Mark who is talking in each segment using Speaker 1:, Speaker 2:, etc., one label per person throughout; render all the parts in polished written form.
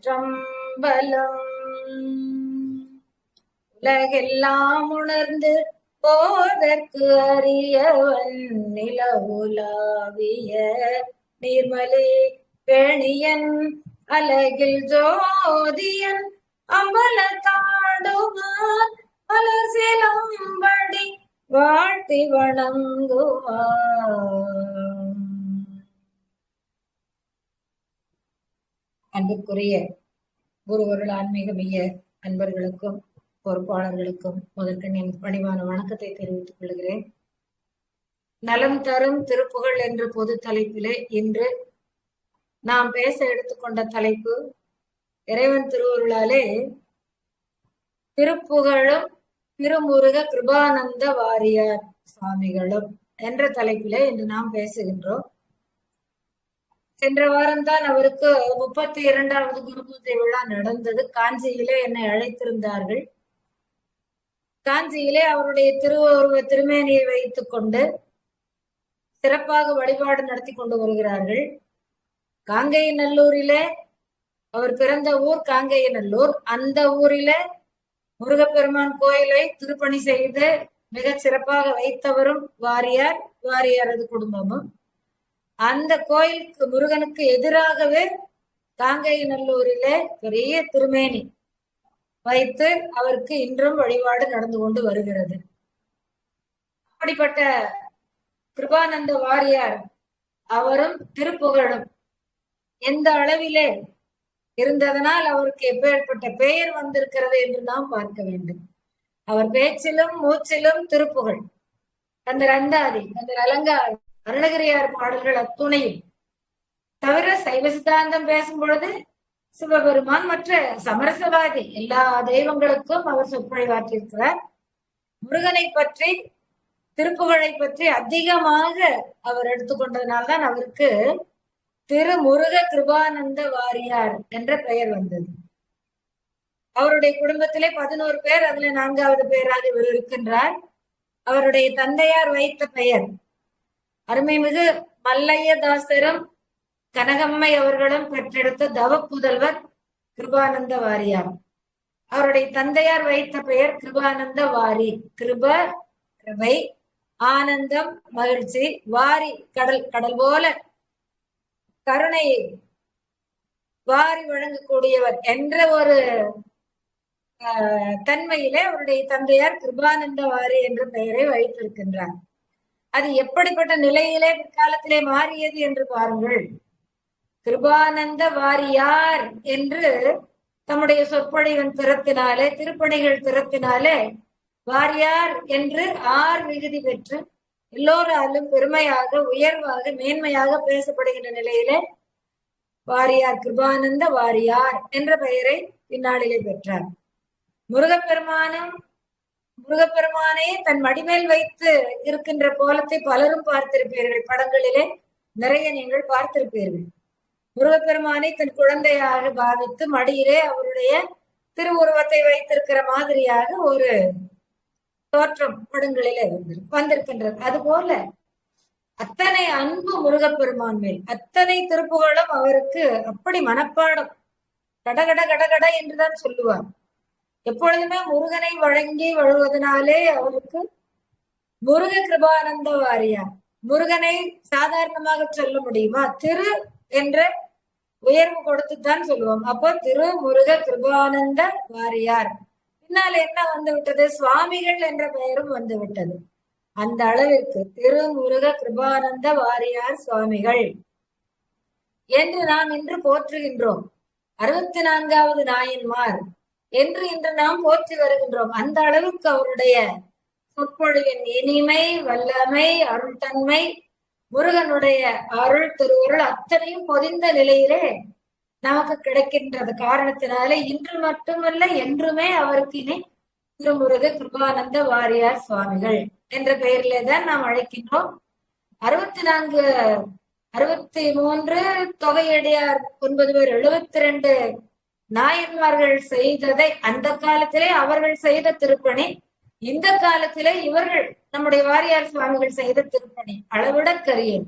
Speaker 1: திருச்சிற்றம்பலம். உலகெல்லாம் உணர்ந்து போதற்கு அறியவன் நிலவுலாவிய நீர்மலி பேணியன் அலகில் ஜோதியன் அம்பல காடுவார் அலசிலம்படி வாழ்த்தி வணங்குவார். அன்புக்குரிய குருவருள் ஆன்மீக மைய அன்பர்களுக்கும் பொறுப்பாளர்களுக்கும் முதற்கண் என் பணிவான வணக்கத்தை தெரிவித்துக் கொள்கிறேன். நலம் தரும் திருப்புகழ் என்ற பொது தலைப்பிலே இன்று நாம் பேச எடுத்துக்கொண்ட தலைப்பு இறைவன் திருவருளாலே திருப்புகழும் திருமுருக கிருபானந்த வாரியார் சுவாமிகளும் என்ற தலைப்பிலே இன்று நாம் பேசுகின்றோம். சென்ற வாரம்தான் அவருக்கு 32வது குரு பூஜை விழா நடந்தது. காஞ்சியிலே என்னை அழைத்திருந்தார்கள். காஞ்சியிலே அவருடைய திருவுருவ திருமேனியை வைத்துக் கொண்டு சிறப்பாக வழிபாடு நடத்தி கொண்டு வருகிறார்கள். காங்கேயநல்லூரிலே அவர் பிறந்த ஊர் காங்கேயநல்லூர். அந்த ஊரிலே முருகப்பெருமான் கோயிலை திருப்பணி செய்து மிக சிறப்பாக வைத்தவரும் வாரியார், வாரியாரது குடும்பமும். அந்த கோயிலுக்கு முருகனுக்கு எதிராகவே காங்கேயநல்லூரிலே பெரிய திருமேனி வைத்து அவருக்கு இன்றும் வழிபாடு நடந்து கொண்டு வருகிறது. அப்படிப்பட்ட கிருபானந்த வாரியார் அவரும் திருப்புகழும் எந்த அளவிலே இருந்ததனால் அவருக்கு எப்பேற்பட்ட பெயர் வந்திருக்கிறது என்று நாம் பார்க்க வேண்டும். அவர் பேச்சிலும் மூச்சிலும் திருப்புகழ், அந்த ரந்தாதி, அந்த அலங்காரி, அருணகிரியார் பாடல்கள் அத்துணையும் தவிர சைவ சித்தாந்தம் பேசும் பொழுது சிவபெருமான் மற்ற சமரசவாதி எல்லா தெய்வங்களுக்கும் அவர் சொற்பொழிவாற்றியிருக்கிறார். முருகனை பற்றி திருப்புகழை பற்றி அதிகமாக அவர் எடுத்துக்கொண்டதனால்தான் அவருக்கு திருமுருக கிருபானந்த வாரியார் என்ற பெயர் வந்தது. அவருடைய குடும்பத்திலே 11 பேர், அதுல 4வது பேராக இவர் இருக்கின்றார். அவருடைய தந்தையார் வைத்த பெயர் அருமைமிகு மல்லையதாசரும் கனகம்மை அவர்களும் பெற்றெடுத்த தவ புதல்வர் கிருபானந்த வாரியார். அவருடைய தந்தையார் வைத்த பெயர் கிருபானந்த வாரி. கிருப கிருபை, ஆனந்தம் மகிழ்ச்சி, வாரி கடல், கடல் போல கருணையை வாரி வழங்கக்கூடியவர் என்ற ஒரு தன்மையிலே அவருடைய தந்தையார் கிருபானந்த வாரி என்ற பெயரை வைத்திருக்கின்றார். அது எப்படிப்பட்ட நிலையிலே பிற்காலத்திலே மாறியது என்று பாருங்கள். கிருபானந்த வாரியார் என்று தம்முடைய சொற்பொழிவன் திறத்தினாலே, திருப்பணிகள் திறத்தினாலே வாரியார் என்று ஆர் விகுதி பெற்று எல்லோராலும் பெருமையாக, உயர்வாக, மேன்மையாக பேசப்படுகின்ற நிலையிலே வாரியார், கிருபானந்த வாரியார் என்ற பெயரை பின்னாளிலே பெற்றார். முருகப்பெருமானே தன் மடிமேல் வைத்து இருக்கின்ற கோலத்தை பலரும் பார்த்திருப்பீர்கள். படங்களிலே நிறைய நீங்கள் பார்த்திருப்பீர்கள். முருகப்பெருமானை தன் குழந்தையாக பாவித்து மடியிலே அவருடைய திருவுருவத்தை வைத்திருக்கிற மாதிரியாக ஒரு தோற்றம் படங்களிலே வந்திருக்கின்றது. அதுபோல அத்தனை அன்பு முருகப்பெருமான் மேல், அத்தனை திருப்புகளும் அவருக்கு அப்படி மனப்பாடம், கடகட கடகட என்றுதான் சொல்லுவார். எப்பொழுதுமே முருகனை வழங்கி வழுவதனாலே அவருக்கு முருக கிருபானந்த வாரியார். முருகனை சாதாரணமாக சொல்ல முடியுமா? திரு என்ற உயர்வு கொடுத்துத்தான் சொல்லுவோம். அப்போ திரு முருக கிருபானந்த வாரியார். பின்னால என்ன வந்து விட்டது? சுவாமிகள் என்ற பெயரும் வந்து விட்டது. அந்த அளவிற்கு திருமுருக கிருபானந்த வாரியார் சுவாமிகள் என்று நாம் இன்று போற்றுகின்றோம். 64வது நாயன்மார் என்று இன்று நாம் போற்றி வருகின்றோம். அந்த அளவுக்கு அவருடைய சொற்பொழிவின் இனிமை, வல்லமை, அருள் தன்மை, முருகனுடைய அருள் திருவுருள் அத்தனையும் பொதிந்த நிலையிலே நமக்கு கிடைக்கின்றது காரணத்தினாலே இன்று மட்டுமல்ல என்றுமே அவருக்கு இனி திருமுருக கிருபானந்த வாரியார் சுவாமிகள் என்ற பெயரிலே தான் நாம் அழைக்கின்றோம். 63 தொகையடியார் 9 பேர், 72 நாயன்மார்கள் செய்ததை அந்த காலத்திலே அவர்கள் செய்த திருப்பணி, இந்த காலத்திலே இவர்கள் நம்முடைய வாரியார் சுவாமிகள் செய்த திருப்பணி அளவிடக்கரியது.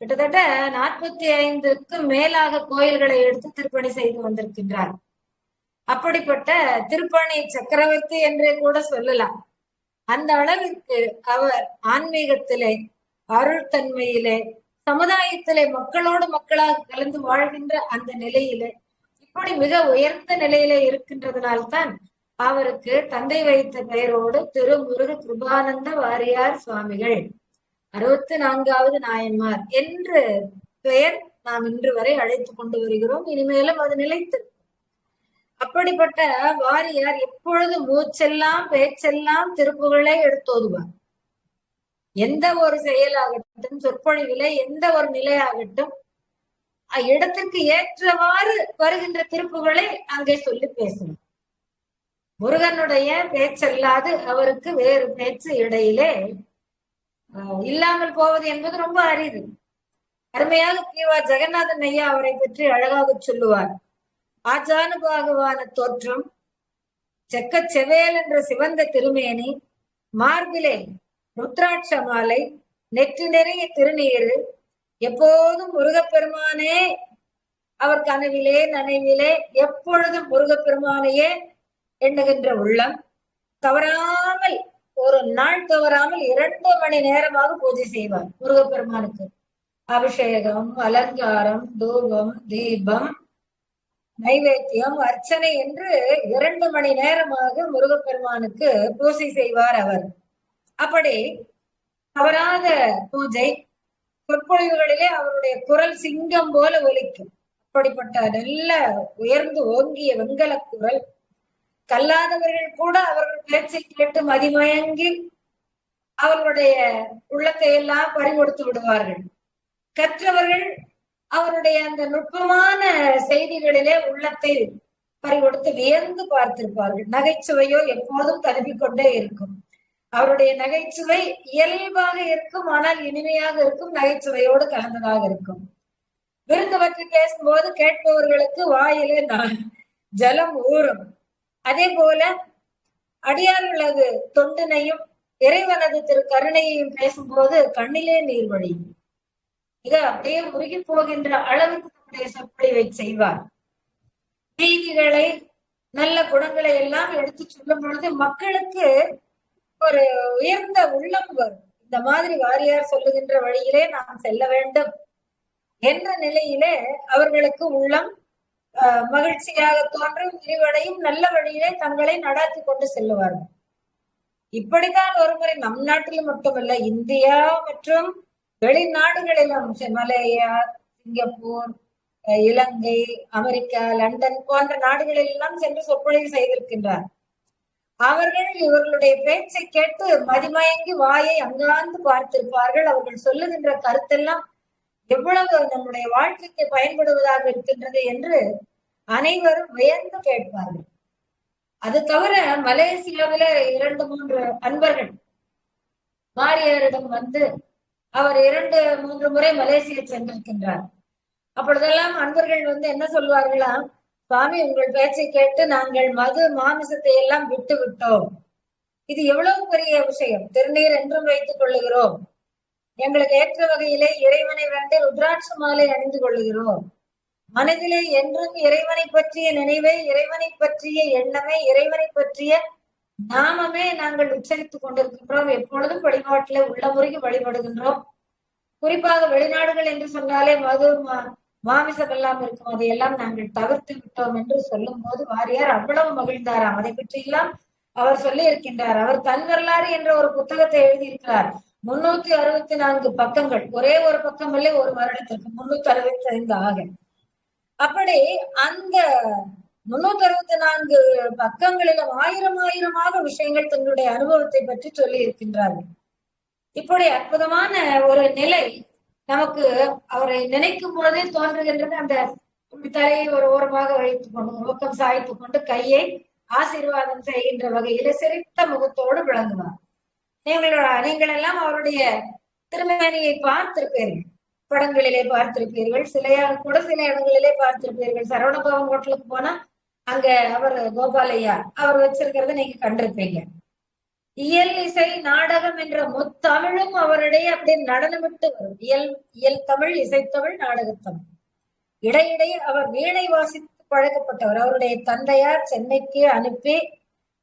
Speaker 1: கிட்டத்தட்ட 45க்கும் மேலாக கோயில்களை எடுத்து திருப்பணி செய்து வந்திருக்கின்றார். அப்படிப்பட்ட திருப்பணி சக்கரவர்த்தி என்றே கூட சொல்லலாம். அந்த அளவிற்கு அவர் ஆன்மீகத்திலே, அருள் தன்மையிலே, சமுதாயத்திலே மக்களோடு மக்களாக கலந்து வாழ்கின்ற அந்த நிலையிலே, இப்படி மிக உயர்ந்த நிலையிலே இருக்கின்றதனால்தான் அவருக்கு தந்தை வைத்த பெயரோடு திருமுருக கிருபானந்த வாரியார் சுவாமிகள் 64வது நாயன்மார் என்று பெயர் நாம் இன்று வரை அழைத்துக் கொண்டு வருகிறோம். இனிமேலும் அது நிலைத்து. அப்படிப்பட்ட வாரியார் எப்பொழுது மூச்செல்லாம் பேச்செல்லாம் திருப்புகழை எடுத்தோதுவார். எந்த ஒரு செயலாகட்டும், சொற்பொழிவிலே எந்த ஒரு நிலையாகட்டும், இடத்திற்கு ஏற்றவாறு வருகின்ற திருப்புகளை அங்கே சொல்லி பேசணும். முருகனுடைய பேச்சல்லாது அவருக்கு வேறு பேச்சு இடையிலே இல்லாமல் போவது என்பது ரொம்ப அரிது. அருமையாக கீவா ஜெகநாதன் ஐயா அவரை பற்றி அழகாக சொல்லுவார். ஆஜானுபாகுவான தோற்றம், செக்க செவேல் என்ற சிவந்த திருமேனி, மார்பிலே ருத்ராட்ச மாலை, நெற்றி நிறைய திருநீரு, எப்போதும் முருகப்பெருமானே அவர் கனவிலே நனைவிலே எப்பொழுதும் முருகப்பெருமானையே எண்ணுகின்ற உள்ளம், தவறாமல் ஒரு நாள் தவறாமல் 2 மணி நேரமாக பூஜை செய்வார் முருகப்பெருமானுக்கு. அபிஷேகம், அலங்காரம், தூபம், தீபம், நைவேத்தியம், அர்ச்சனை என்று 2 மணி நேரமாக முருகப்பெருமானுக்கு பூஜை செய்வார் அவர். அப்படி தவறாத பூஜை. சொற்பொழிவுகளிலே அவருடைய குரல் சிங்கம் போல ஒலிக்கும். அப்படிப்பட்ட நல்ல உயர்ந்து ஓங்கிய வெண்கல குரல். கல்லாதவர்கள் கூட அவர்கள் பேச்சை கேட்டு மதிமயங்கி அவர்களுடைய உள்ளத்தை எல்லாம் பறிகொடுத்து விடுவார்கள். கற்றவர்கள் அவருடைய அந்த நுட்பமான செய்திகளிலே உள்ளத்தை பறிகொடுத்து வியந்து பார்த்திருப்பார்கள். நகைச்சுவையோ எப்போதும் தழுவிக்கொண்டே இருக்கும். அவருடைய நகைச்சுவை இயல்பாக இருக்கும், ஆனால் இனிமையாக இருக்கும், நகைச்சுவையோடு கலந்ததாக இருக்கும். விருந்து பற்றி பேசும்போது கேட்பவர்களுக்கு வாயிலே ஜலம் ஊறும். அதே போல அடியார்களது தொண்டினையும் இறைவனது திரு கருணையையும் பேசும்போது கண்ணிலே நீர் வழியும். இத அப்படியே உருகி போகின்ற அளவுக்கு நம்முடைய சொற்பொழிவை செய்வார். செய்திகளை, நல்ல குணங்களை எல்லாம் எடுத்து சொல்லும் பொழுது மக்களுக்கு ஒரு உயர்ந்த உள்ளம் வரும். இந்த மாதிரி வாரியார் சொல்லுகின்ற வழியிலே நாம் செல்ல வேண்டும் என்ற நிலையிலே அவர்களுக்கு உள்ளம் மகிழ்ச்சியாக தோன்றும், விரிவடையும், நல்ல வழியிலே தங்களை நடாத்தி கொண்டு செல்லுவார்கள். இப்படித்தான் ஒருமுறை நம் நாட்டில் மட்டுமல்ல, இந்தியா மற்றும் வெளிநாடுகளிலும், மலேயா, சிங்கப்பூர், இலங்கை, அமெரிக்கா, லண்டன் போன்ற நாடுகளில் எல்லாம் சென்று சொற்பொழிவு செய்திருக்கின்றார். அவர்கள் இவர்களுடைய பேச்சை கேட்டு மதிமயங்கி வாயை அங்காந்து பார்த்திருப்பார்கள். அவர்கள் சொல்லுகின்ற கருத்தெல்லாம் எவ்வளவு நம்முடைய வாழ்க்கைக்கு பயன்படுவதாக இருக்கின்றது என்று அனைவரும் வியந்து கேட்பார்கள். அது தவிர மலேசியாவில 2-3 அன்பர்கள் வாரியாரிடம் வந்து, அவர் 2-3 முறை மலேசியா சென்றிருக்கின்றார். அப்பொழுதெல்லாம் அன்பர்கள் வந்து என்ன சொல்வார்களாம், சுவாமி உங்கள் பேச்சை கேட்டு நாங்கள் மது மாமிசத்தை எல்லாம் விட்டு விட்டோம். இது எவ்வளவு பெரிய விஷயம். திருநீர் என்றும் வைத்துக் கொள்ளுகிறோம். எங்களுக்கு ஏற்ற வகையிலே இறைவனை வேண்டி ருத்ராட்ச மாலை அணிந்து கொள்ளுகிறோம். மனதிலே என்றும் இறைவனை பற்றிய நினைவை, இறைவனை பற்றிய எண்ணமே, இறைவனை பற்றிய நாமமே நாங்கள் உச்சரித்துக் கொண்டிருக்கின்றோம். எப்பொழுதும் வழிபாட்டிலே உள்ளமுருகி வழிபடுகின்றோம். குறிப்பாக வெளிநாடுகள் என்று சொன்னாலே மது மாமிசம் எல்லாம் இருக்கும், அதையெல்லாம் நாங்கள் தவிர்த்து விட்டோம் என்று சொல்லும் போது வாரியார் அவ்வளவு மகிழ்ந்தாராம். அதை பற்றி எல்லாம் அவர் சொல்லி இருக்கின்றார். அவர் தன் வரலாறு என்ற ஒரு புத்தகத்தை எழுதியிருக்கிறார். 364 பக்கங்கள். ஒரே ஒரு பக்கம் இல்லை, ஒரு வருடத்திற்கு 365 ஆக. அப்படி அந்த 364 பக்கங்களிலும் ஆயிரமாக விஷயங்கள் தங்களுடைய அனுபவத்தை பற்றி சொல்லி இருக்கின்றார்கள். இப்படி அற்புதமான ஒரு நிலை நமக்கு அவரை நினைக்கும் பொழுதே தோன்றுகின்றது. அந்த தலையை ஒரு ஓரமாக வைத்துக் கொண்டு, பக்கம் சாய்த்துக் கொண்டு, கையை ஆசீர்வாதம் செய்கின்ற வகையில சிரித்த முகத்தோடு விளங்குவார். நீங்கள் எல்லாம் அவருடைய திருமேனியை பார்த்திருப்பீர்கள், படங்களிலே பார்த்திருப்பீர்கள், சிலையாக கூட சில இடங்களிலே பார்த்திருப்பீர்கள். சரவணபவன் ஹோட்டலுக்கு போனா அங்க அவர் கோபாலையா அவர் வச்சிருக்கிறத நீங்க கண்டிருப்பீங்க. இயல் இசை நாடகம் என்ற முத்தமிழும் அவரிடையே அப்படியே நடனமிட்டு வரும். இயல் தமிழ், இசைத்தமிழ், நாடகத்தமிழ். இடையிடையே அவர் வீணை வாசித்து பழக்கப்பட்டவர். அவருடைய தந்தையார் சென்னைக்கு அனுப்பி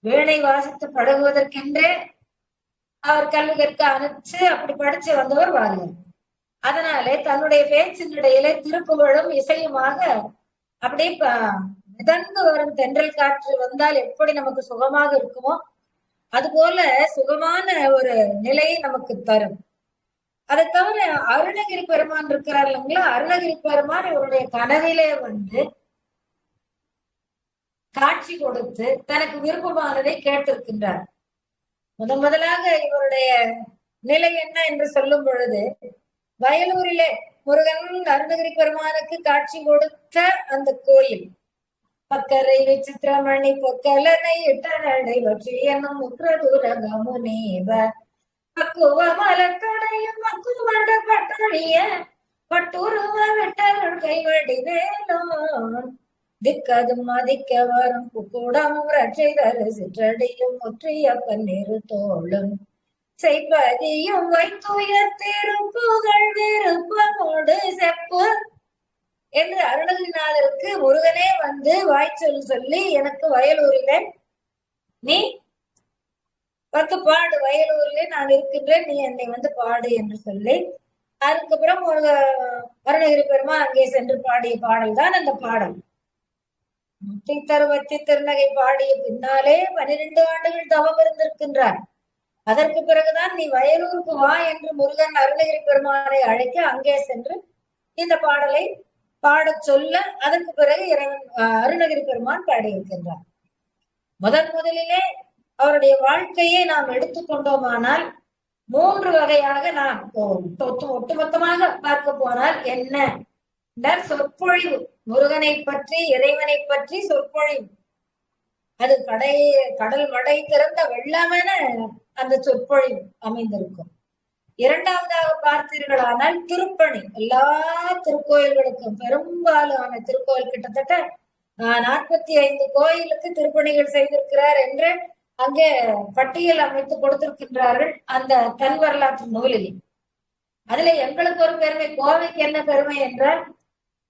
Speaker 1: வீணை வாசித்து பழகுவதற்கென்றே அவர் கல்வி கற்க அனுப்பிச்சு அப்படி படிச்சு வந்தவர் வாரியார். அதனாலே தன்னுடைய பேச்சின் இடையிலே திருப்புகழும் இசையுமாக அப்படியே மிதந்து வரும் தென்றல் காற்று வந்தால் எப்படி நமக்கு சுகமாக இருக்குமோ அது போல சுகமான ஒரு நிலையை நமக்கு தரும். அதை தவிர அருணகிரி பெருமான் இருக்கிறார் இல்லைங்களா, அருணகிரி பெருமான் இவருடைய கனவிலே வந்து காட்சி கொடுத்து தனக்கு விருப்பமானதை கேட்டிருக்கின்றார். முதலாக இவருடைய நிலை என்ன என்று சொல்லும் பொழுது, வயலூரிலே முருகன் அருணகிரி பெருமானுக்கு காட்சி கொடுத்த அந்த கோயில் பக்கரை விசித்திரமணி பொக்கலனை இட்டரடை வற்றி என்னும் முற்றதூரகமுனீவ பக்குவ மலத்தடையும் மக்குவண்ட பட்டொழிய பட்டுருவ விட்டருள் கைவடி வேலோன் திக்கதும் மதிக்க வரும் புக்கூடம் ரட்சை தரு சிற்றடியும் முற்றிய பன்னிரு தோளும் செய்பதியும் வைத்துய திருப்புகள் விருப்பமோடு செப்பு என்று அருணகிரிநாதருக்கு முருகனே வந்து வாய்ச்சொல் சொல்லி எனக்கு வயலூரிலே நீ வந்து பாடு, வயலூரிலே நான் இருக்கின்றேன், நீ என்னை வந்து பாடு என்று சொல்லி அதுக்கப்புறம் அருணகிரி பெருமான் அங்கே சென்று பாடிய பாடல் தான் அந்த பாடல். முத்தி தருவத்தி திருநகை பாடிய பின்னாலே 12 ஆண்டுகள் தவம் இருந்திருக்கின்றார். அதற்கு பிறகுதான் நீ வயலூருக்கு வா என்று முருகன் அருணகிரி பெருமானை அழைக்க அங்கே சென்று இந்த பாடலை பாடச் சொல்ல அதற்கு பிறகு இறைவன் அருணகிரி பெருமான் பாடியிருக்கின்றார். முதலிலே அவருடைய வாழ்க்கையை நாம் எடுத்துக்கொண்டோமானால் 3 வகையாக நாம் ஒட்டுமொத்தமாக பார்க்க போனால் என்ன சொற்பொழிவு, முருகனை பற்றி இறைவனை பற்றி சொற்பொழிவு. அது கடல் மடை திறந்த வெள்ளமென அந்த சொற்பொழிவு அமைந்திருக்கும். இரண்டாவதாக பார்த்தீர்களானால் திருப்பணி. எல்லா திருக்கோயில்களுக்கும் பெரும்பாலான திருக்கோயில் கிட்டத்தட்ட 45 கோயிலுக்கு திருப்பணிகள் செய்திருக்கிறார் என்று அங்கே பட்டியல் அமைத்து கொடுத்திருக்கின்றார்கள் அந்த தன் வரலாற்று நூலில். அதுல எங்களுக்கு ஒரு பெருமை, கோவைக்கு என்ன பெருமை என்றால்,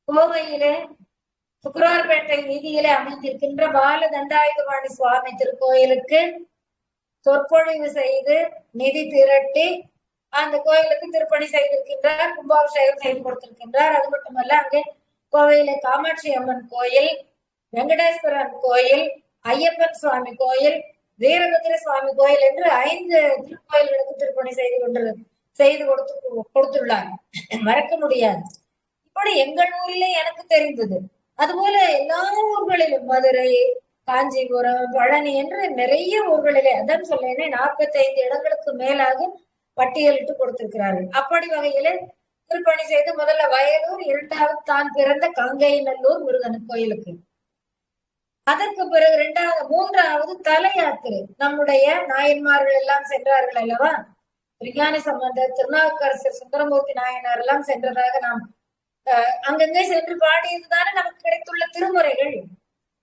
Speaker 1: கோவையிலே சுக்கரார்பேட்டை வீதியிலே அமைந்திருக்கின்ற பால தண்டாயுதபாணி சுவாமி திருக்கோயிலுக்கு சொற்பொழிவு செய்து நிதி திரட்டி அந்த கோயிலுக்கு திருப்பணி செய்திருக்கின்றார், கும்பாபிஷேகம் செய்து கொடுத்திருக்கின்றார். அது மட்டுமல்ல, அங்கே கோவையிலே காமாட்சி அம்மன் கோயில், வெங்கடேஸ்வரன் கோயில், ஐயப்பன் சுவாமி கோயில், வீரபத்திர சுவாமி கோயில் என்று 5 திருக்கோயில்களுக்கு திருப்பணி செய்து கொடுத்துள்ளார். மறக்க முடியாது. இப்படி எங்கள் ஊரிலே எனக்கு தெரிந்தது. அதுபோல எல்லா ஊர்களிலும் மதுரை, காஞ்சிபுரம், பழனி என்று நிறைய ஊர்களிலே, அதான் சொல்லேனே 45 இடங்களுக்கு மேலாக பட்டியலிட்டு கொடுத்திருக்கிறார்கள். அப்படி வகையிலே திருப்பணி செய்து முதல்ல வயலூர், இரண்டாவது தான் பிறந்த கங்கை நல்லூர் முருகன் கோயிலுக்கு, அதற்கு பிறகு மூன்றாவது தல யாத்திரை. நம்முடைய நாயன்மார்கள் எல்லாம் சென்றார்கள் அல்லவா, விஞ்ஞான சம்பந்தர், திருநாவுக்கரசர், சுந்தரமூர்த்தி நாயனார் எல்லாம் சென்றதாக நாம் அங்கங்கே சென்று பாடியதுதானே நமக்கு கிடைத்துள்ள திருமுறைகள்.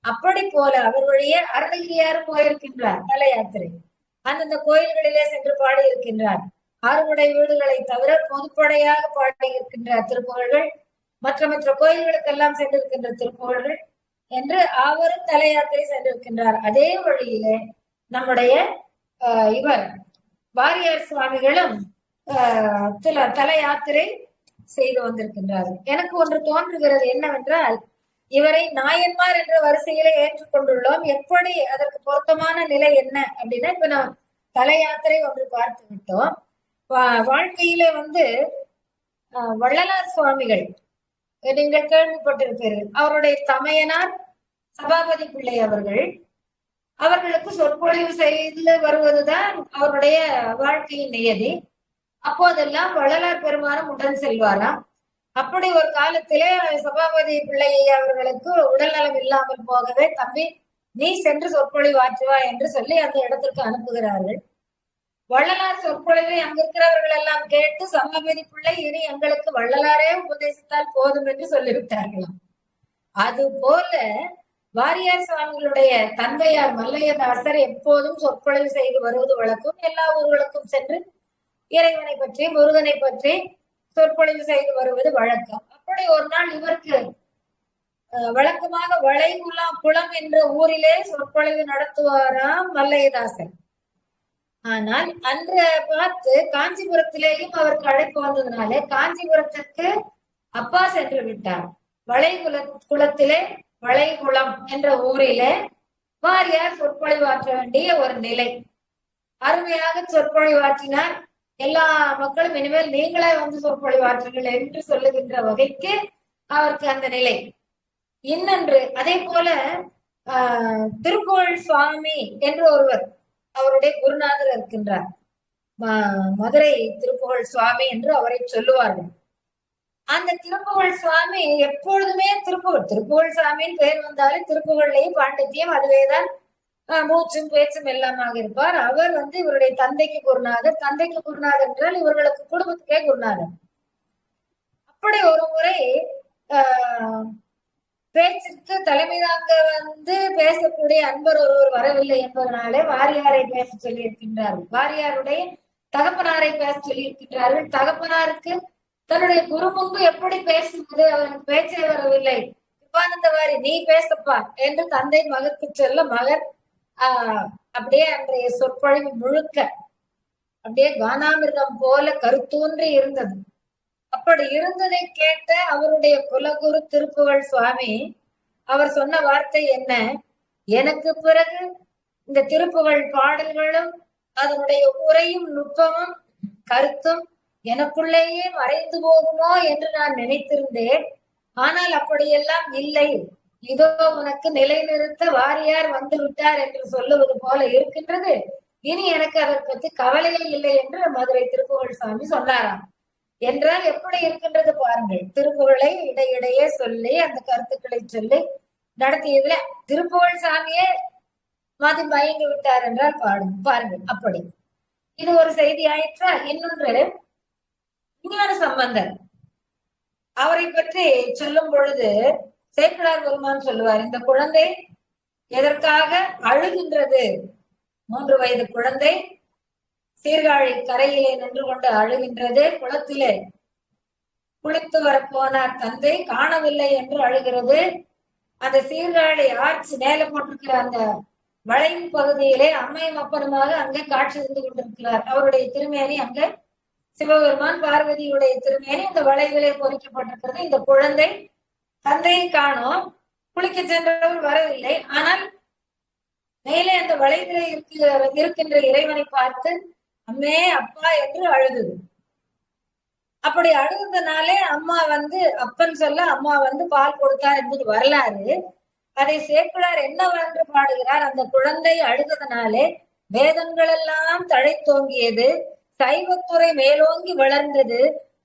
Speaker 1: அப்படி போல அவர் வழியே அருணகிரியாரும் போயிருக்கின்றார் தல யாத்திரை. அந்தந்த கோயில்களிலே சென்று பாடியிருக்கின்றார். ஆறுபடை வீடுகளை தவிர பொதுப்படையாக பாடியிருக்கின்ற திருப்புகழ்கள், மற்ற கோயில்களுக்கெல்லாம் சென்றிருக்கின்ற திருப்புகழ்கள் என்று அவரும் தல யாத்திரை சென்றிருக்கின்றார். அதே வழியிலே நம்முடைய இவர் வாரியார் சுவாமிகளும் தல யாத்திரை செய்து வந்திருக்கின்றார். எனக்கு ஒன்று தோன்றுகிறது என்னவென்றால், இவரை நாயன்மார் என்ற வரிசையிலே ஏற்றுக்கொண்டுள்ளோம். எப்படி அதற்கு பொருத்தமான நிலை என்ன அப்படின்னா, இப்ப நான் தல யாத்திரை ஒன்று பார்த்து விட்டோம். வாழ்க்கையிலே வள்ளலார் சுவாமிகள் நீங்கள் கேள்விப்பட்டிருப்பீர்கள். அவருடைய தமையனார் சபாபதி பிள்ளை அவர்களுக்கு சொற்பொழிவு செய்து வருவதுதான் அவருடைய வாழ்க்கையின் நியதி. அப்போதெல்லாம் வள்ளலார் பெருமானும் உடன் செல்வாராம். அப்படி ஒரு காலத்திலே சபாபதி பிள்ளை அவர்களுக்கு உடல்நலம் இல்லாமல் போகவே, தம்பி நீ சென்று சொற்பொழிவு ஆற்றுவா என்று சொல்லி அந்த இடத்திற்கு அனுப்புகிறார்கள். வள்ளலார் சொற்பொழிவை அங்கிருக்கிறவர்கள் எல்லாம் கேட்டு சபாபதி பிள்ளை இனி எங்களுக்கு வள்ளலாரே உபதேசித்தால் போதும் என்று சொல்லிவிட்டார்களாம். அது போல வாரியார் சுவாமிகளுடைய தந்தையார் மல்லையதாசர் எப்போதும் சொற்பொழிவு செய்து வருவது வழக்கம். எல்லா ஊர்களுக்கும் சென்று இறைவனை பற்றி முருகனை பற்றி சொற்பொழிவு செய்து வருவது வழக்கம். அப்படி ஒரு நாள் இவருக்கு வழக்கமாக குளம் என்ற ஊரிலே சொற்பொழிவு நடத்துவாராம் மல்லையதாசன். ஆனால் அன்று பார்த்து காஞ்சிபுரத்திலேயும் அவருக்கு அழைப்பு வந்ததுனாலே காஞ்சிபுரத்திற்கு அப்பா சென்று விட்டார். குளத்திலே வளைகுளம் என்ற ஊரிலே வாரியார் சொற்பொழிவாற்ற வேண்டிய ஒரு நிலை. அருமையாக சொற்பொழிவாற்றினார். எல்லா மக்களும் இனிமேல் நீங்களே வந்து சொற்பொழிவாற்றுங்கள் என்று சொல்லுகின்ற வகைக்கு அவருக்கு அந்த நிலை. இன்னொன்று அதே போல திருப்புகழ் சுவாமி என்று ஒருவர் அவருடைய குருநாதர் இருக்கின்றார். மதுரை திருப்புகழ் சுவாமி என்று அவரை சொல்லுவார்கள். அந்த திருப்புகழ் சுவாமி எப்பொழுதுமே திருப்புகழ் சுவாமின்னு பெயர் வந்தாலே திருப்புகழ்லையும் பாண்டித்யம் அதுவேதான் மூச்சும் பேச்சும் எல்லாமாக இருப்பார். அவர் இவருடைய தந்தைக்கு குருநாதர். தந்தைக்கு குருநாதர் என்றால் இவர்களுக்கு குடும்பத்துக்கே குருநாதர். அப்படி ஒரு முறை பேச்சுக்கு தலைமை தாங்க பேசக்கூடிய அன்பர் ஒருவர் வரவில்லை என்பதனாலே வாரியாரை பேச சொல்லி இருக்கின்றார்கள். வாரியாருடைய தகப்பனாரை பேச சொல்லி இருக்கின்றார்கள். தகப்பனாருக்கு தன்னுடைய குரு முன்பு எப்படி பேசுவது, அவருக்கு பேச்சே வரவில்லை. வாரி நீ பேசப்பா என்று தந்தை மகற்கு சொல்ல மகன் அப்படியே அன்றைய சொற்பொழிவு முழுக்க அப்படியே கானாமிர்தம் போல கருத்தூன்றி இருந்தது. அப்படி இருந்ததை கேட்ட அவருடைய குலகுரு திருப்புகழ் சுவாமி அவர் சொன்ன வார்த்தை என்ன? எனக்கு பிறகு இந்த திருப்புகழ் பாடல்களும் அதனுடைய உரையும் நுட்பமும் கருத்தும் எனக்குள்ளேயே மறைந்து போகுமோ என்று நான் நினைத்திருந்தேன். ஆனால் அப்படியெல்லாம் இல்லை. இதோ உனக்கு நிலைநிறுத்த வாரியார் வந்து விட்டார் என்று சொல்லுவது போல இருக்கின்றது. இனி எனக்கு அதை பற்றி கவலையே இல்லை என்று மதுரை திருப்புகழ் சுவாமி சொன்னாராம். என்றால் எப்படி இருக்கின்றது பாருங்கள். திருப்புகழை இடையிடையே சொல்லி அந்த கருத்துக்களை சொல்லி நடத்தியதுல திருப்புகழ் சாமியே மதி மயங்கி விட்டார் என்றால் பாருங்கள். அப்படி இது ஒரு செய்தி ஆயிற்றா. இன்னொன்று விஞ்ஞான சம்பந்தர் அவரை பற்றி சொல்லும் பொழுது சேக்கிழார் பெருமான் சொல்லுவார், இந்த குழந்தை எதற்காக அழுகின்றது? 3 வயது குழந்தை சீர்காழி கரையிலே நின்று கொண்டு அழுகின்றது. குளத்திலே குளித்து வரப்போனார் தந்தை, காணவில்லை என்று அழுகிறது. அந்த சீர்காழி ஆர்ச்சி மேல போட்டிருக்கிற அந்த வளைவு பகுதியிலே அம்மையும் அப்பனுமாக அங்கே காட்சி இருந்து கொண்டிருக்கிறார். அவருடைய திருமேனி அங்கே சிவபெருமான் பார்வதியுடைய திருமேனி அந்த வளைவிலே பொறிக்கப்பட்டிருக்கிறது. இந்த குழந்தை தந்தையை காணோம், குளிக்க சென்றவர் வரவில்லை. ஆனால் மேலே அந்த வளைவிலே இருக்கின்ற இறைவனை பார்த்து அம்மே அப்பா என்று அழுகுது. அப்படி அழுகுறதுனாலே அம்மா அப்பன் சொல்ல அம்மா பால் கொடுத்தார் என்பது வரலாறு. அதை சேக்கிழார் என்னவென்று பாடுகிறார்? அந்த குழந்தை அழுகுறதுனாலே வேதங்கள் எல்லாம் தழைத்தோங்கியது, சைவத்துறை மேலோங்கி வளர்ந்தது,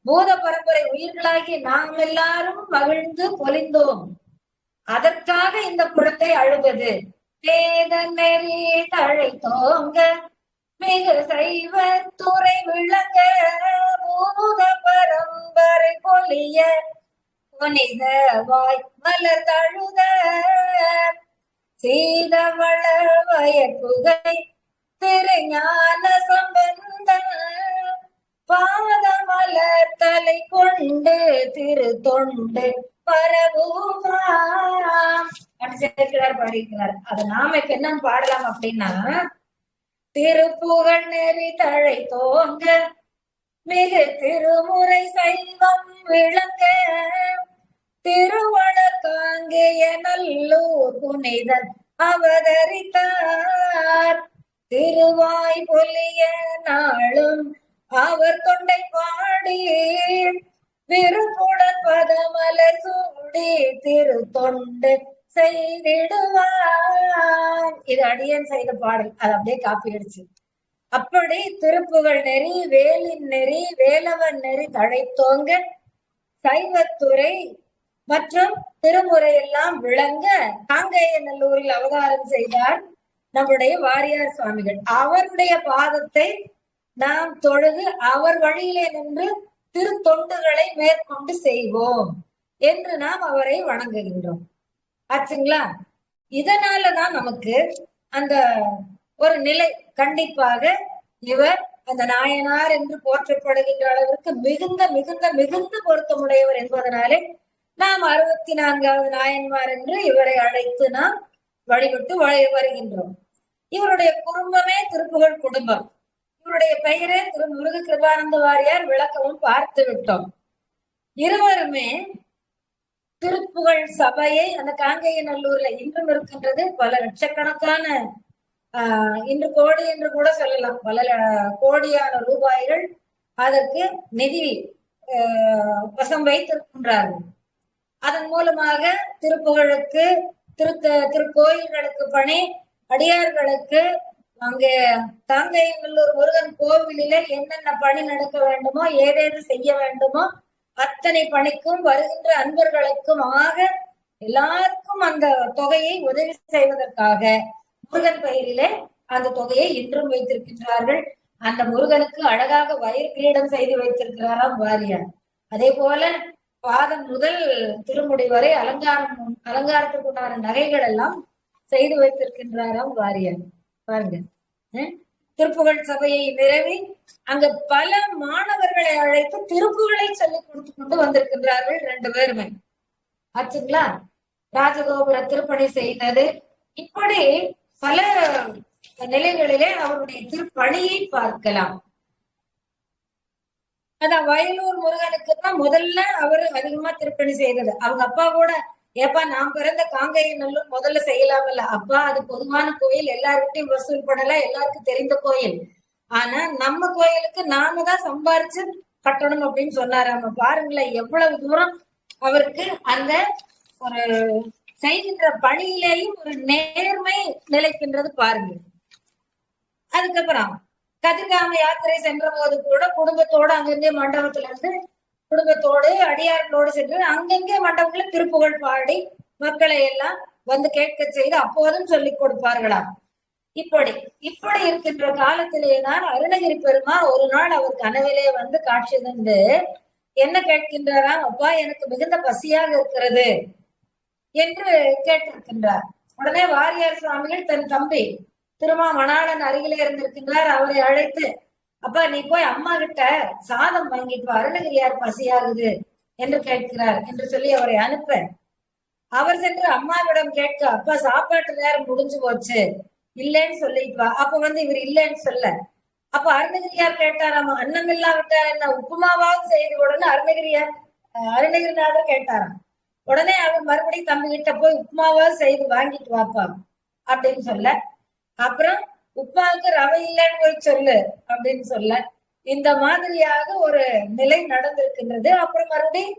Speaker 1: பூத பரம்பரை உயிர்களாகி நாம் எல்லாரும் மகிழ்ந்து பொலிந்தோம். அதற்காக இந்த குழந்தை அழுவது. வேத நெறி தழைத்தோங்க மிகு சைவத்துறை விளங்க பூத பரம்பரை பொலிய புனித வாய் மலர் தழுத சீதவள வயற்புகை திருஞான சம்பந்தன் பாத மலர் தலை கொண்டு திரு தொண்டு பரவுமா சேர்க்கிறார் பாடிக்கிறார். அதை நாம இப்ப என்ன பாடலாம் அப்படின்னா, திருப்புகழ் நெறி தழை தோங்க மிகு திருமுறை சைவம் விளங்க திருவளக்காங்கிய நல்லூர் புனிதன் அவதரித்தார் திருவாய் பொலிய நாளும் அவர் தொண்டை பாடி விருப்புடன் பதமல சூடி திரு தொண்டு செய்திடுவார். இது அடியன் செய்த பாடல். அது அப்படியே காப்பி அடிச்சு. அப்படி திருப்புகழ் நெறி, வேலின் நெறி, வேலவன் நெறி தழைத்தோங்க சைவத்துறை மற்றும் திருமுறை எல்லாம் விளங்க காங்கேயநல்லூரில் அவதாரம் செய்தார் நம்முடைய வாரியார் சுவாமிகள். அவருடைய பாதத்தை நாம் தொழுது அவர் வழியிலே நின்று திருத்தொண்டுகளை மேற்கொண்டு செய்வோம் என்று நாம் அவரை வணங்குகின்றோம். ஆச்சுங்களா? இதனாலதான் நமக்கு அந்த ஒரு நிலை கண்டிப்பாக இவர் அந்த நாயனார் என்று போற்றப்படுகின்ற அளவிற்கு மிகுந்த மிகுந்த மிகுந்த பொருத்தமுடையவர் என்பதனாலே நாம் 64வது நாயன்மார் என்று இவரை அழைத்து நாம் வழிபட்டு வருகின்றோம். இவருடைய குடும்பமே திருப்புகழ் குடும்பம். இவருடைய பெயரே திரு முருக கிருபானந்த வாரியார் விளக்கமும் பார்த்து விட்டோம். இருவருமே திருப்புகழ் சபையை அந்த காங்கேயநல்லூர்ல இன்றும் இருக்கின்றது. பல லட்சக்கணக்கான இன்று கோடி என்று கூட சொல்லலாம், பல கோடியான ரூபாய்கள் அதற்கு நிதி வசம் வைத்திருக்கின்றார்கள். அதன் மூலமாக திருப்புகழுக்கு திருக்கோயில்களுக்கு பணி, அடியார்களுக்கு அங்கே காங்கேயநல்லூர் முருகன் கோவிலிலே என்னென்ன பணி நடக்க வேண்டுமோ, ஏதேது செய்ய வேண்டுமோ அத்தனை பணிக்கும் வருகின்ற அன்பர்களுக்கும் ஆக எல்லாருக்கும் அந்த தொகையை உதவி செய்வதற்காக முருகன் பெயரிலே அந்த தொகையை இன்றும் வைத்திருக்கின்றார்கள். அந்த முருகனுக்கு அழகாக வயிறு கிரீடம் செய்து வைத்திருக்கிறாராம் வாரியார். அதே போல பாதம் முதல் திருமுடி வரை அலங்காரத்துக்கு உண்டான நகைகள் எல்லாம் செய்து வைத்திருக்கின்றாராம் வாரியார். பாருங்க, திருப்புகழ் சபையை நிறுவி அங்க பல மாணவர்களை அழைத்து திருப்புகளை சொல்லிக் கொடுத்து கொண்டு வந்திருக்கின்றார்கள் 2 பேருமே. ஆச்சுங்களா? ராஜகோபுர திருப்பணி செய்தது, இப்படி பல நிலைகளிலே அவருடைய திருப்பணியை பார்க்கலாம். அதான் வயலூர் முருகனுக்கு தான் முதல்ல அவர் அதிகமா திருப்பணி செய்தது. அவங்க அப்பா கூட, ஏப்பா நாம் பிறந்த காங்கேயநல்லூர் முதல்ல செய்யலாமல்ல. அப்பா அது பொதுவான கோயில், எல்லார்கிட்டையும் வசூல் படல, எல்லாருக்கும் தெரிந்த கோயில். ஆனா நம்ம கோயிலுக்கு நாம தான் சம்பாரிச்சு கட்டணும் அப்படின்னு சொன்னாராம. பாருங்களேன் எவ்வளவு தூரம் அவருக்கு அந்த ஒரு செய்கின்ற பணியிலேயும் ஒரு நேர்மை நிலைக்கின்றது பாருங்க. அதுக்கப்புறம் கதிர்காம யாத்திரை சென்ற போது கூட குடும்பத்தோடு அங்கங்கே மண்டபத்துல இருந்து குடும்பத்தோடு அடியார்களோடு சென்று அங்கங்கே மண்டபத்துல திருப்புகழ் பாடி மக்களை எல்லாம் வந்து கேட்க செய்து அப்போதும் சொல்லிக் கொடுப்பார்களாம். இப்படி இருக்கின்ற காலத்திலேதான் அருணகிரி பெருமா ஒரு நாள் அவர் கனவிலே வந்து காட்சி தந்து என்ன கேட்கின்றாராம், அப்பா எனக்கு மிகுந்த பசியாக இருக்கிறது என்று கேட்டிருக்கின்றார். உடனே வாரியார் சுவாமிகள் தன் தம்பி திருமாமணாளன் அருகிலே இருந்திருக்கின்றார். அவரை அழைத்து, அப்பா நீ போய் அம்மா கிட்ட சாதம் வாங்கிட்டு வா, அருணகிரியார் பசியாகுது என்று கேட்கிறார் என்று சொல்லி அவரை அனுப்ப, அவர் சென்று அம்மாவிடம் கேட்க, அப்பா சாப்பாட்டு நேரம் முடிஞ்சு போச்சு, இல்லைன்னு சொல்லிட்டு வா. அப்ப இவர் இல்லைன்னு சொல்ல, அப்ப அருணகிரியார் கேட்டாராமா, அன்னம் இல்லாவிட்டா என்ன உப்புமாவாவது செய்து உடனே அருணகிரிநாதர் கேட்டாராம். உடனே அவர் மறுபடியும் தம்பி கிட்ட போய் உப்புமாவாவது செய்து வாங்கிட்டு வாப்பா அப்படின்னு சொல்ல, அப்புறம் உப்புமாவுக்கு ரவை இல்லைன்னு போய் சொல்லு அப்படின்னு சொல்ல, இந்த மாதிரியாக ஒரு நிலை நடந்திருக்கின்றது. அப்புறம் மறுபடியும்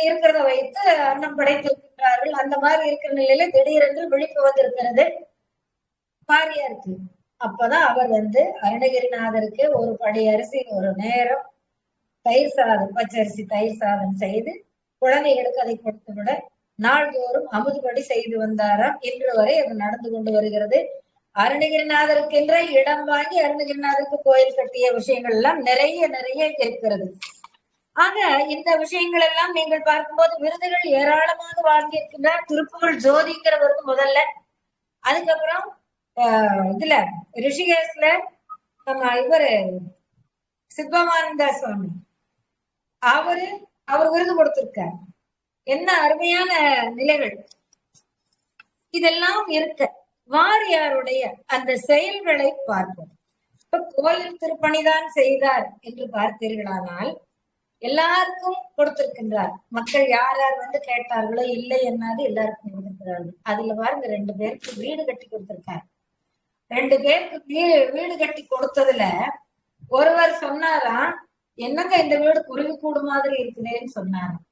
Speaker 1: இருக்கிறத வைத்து அன்னம் படைத்திருக்கின்றார்கள். அந்த மாதிரி இருக்கிற நிலையில திடீரென்று விழிப்பு வந்திருக்கிறது பாரியாருக்கு. அப்பதான் அவர் அருணகிரிநாதருக்கு ஒரு படி அரிசி ஒரு நேரம் தயிர் சாதம், பச்சரிசி தயிர் சாதம் செய்து குழந்தைகளுக்கு அதை கொடுத்து விட நாள்தோறும் அமுதுபடி செய்து வந்தாராம். இன்று வரை அது நடந்து கொண்டு வருகிறது. அருணகிரிநாதருக்கென்ற இடம் வாங்கி அருணகிரிநாதருக்கு கோயில் கட்டிய விஷயங்கள் எல்லாம் நிறைய நிறைய இருக்கிறது. ஆக இந்த விஷயங்கள் எல்லாம் நீங்கள் பார்க்கும்போது விருதுகள் ஏராளமாக வாங்கியிருக்கின்றார். திருப்புகழ் ஜோதிங்கிறவருக்கு முதல்ல, அதுக்கப்புறம் இதுல ரிஷிகேஷ்ல நம்ம இவரு சித்பவானந்தா சுவாமி அவர் விருது கொடுத்திருக்கார். என்ன அருமையான நிலைகள் இதெல்லாம் இருக்க வாரியாருடைய அந்த செயல்களை பார்ப்போம். இப்ப கோயில் திருப்பணிதான் செய்தார் என்று பார்த்தீர்களானால் எல்லாருக்கும் கொடுத்திருக்கின்றார். மக்கள் யார் யார் கேட்டார்களோ இல்லை என்னாது எல்லாருக்கும் கொடுத்திருக்கிறார்கள். அதுல பாருங்க 2 பேருக்கு வீடு கட்டி கொடுத்திருக்காரு. 2 பேருக்கு வீடு கட்டி கொடுத்ததுல ஒருவர் சொன்னாராம், என்னங்க இந்த வீடு குருவி கூடு மாதிரி இருக்குதுன்னு சொன்னாராம்.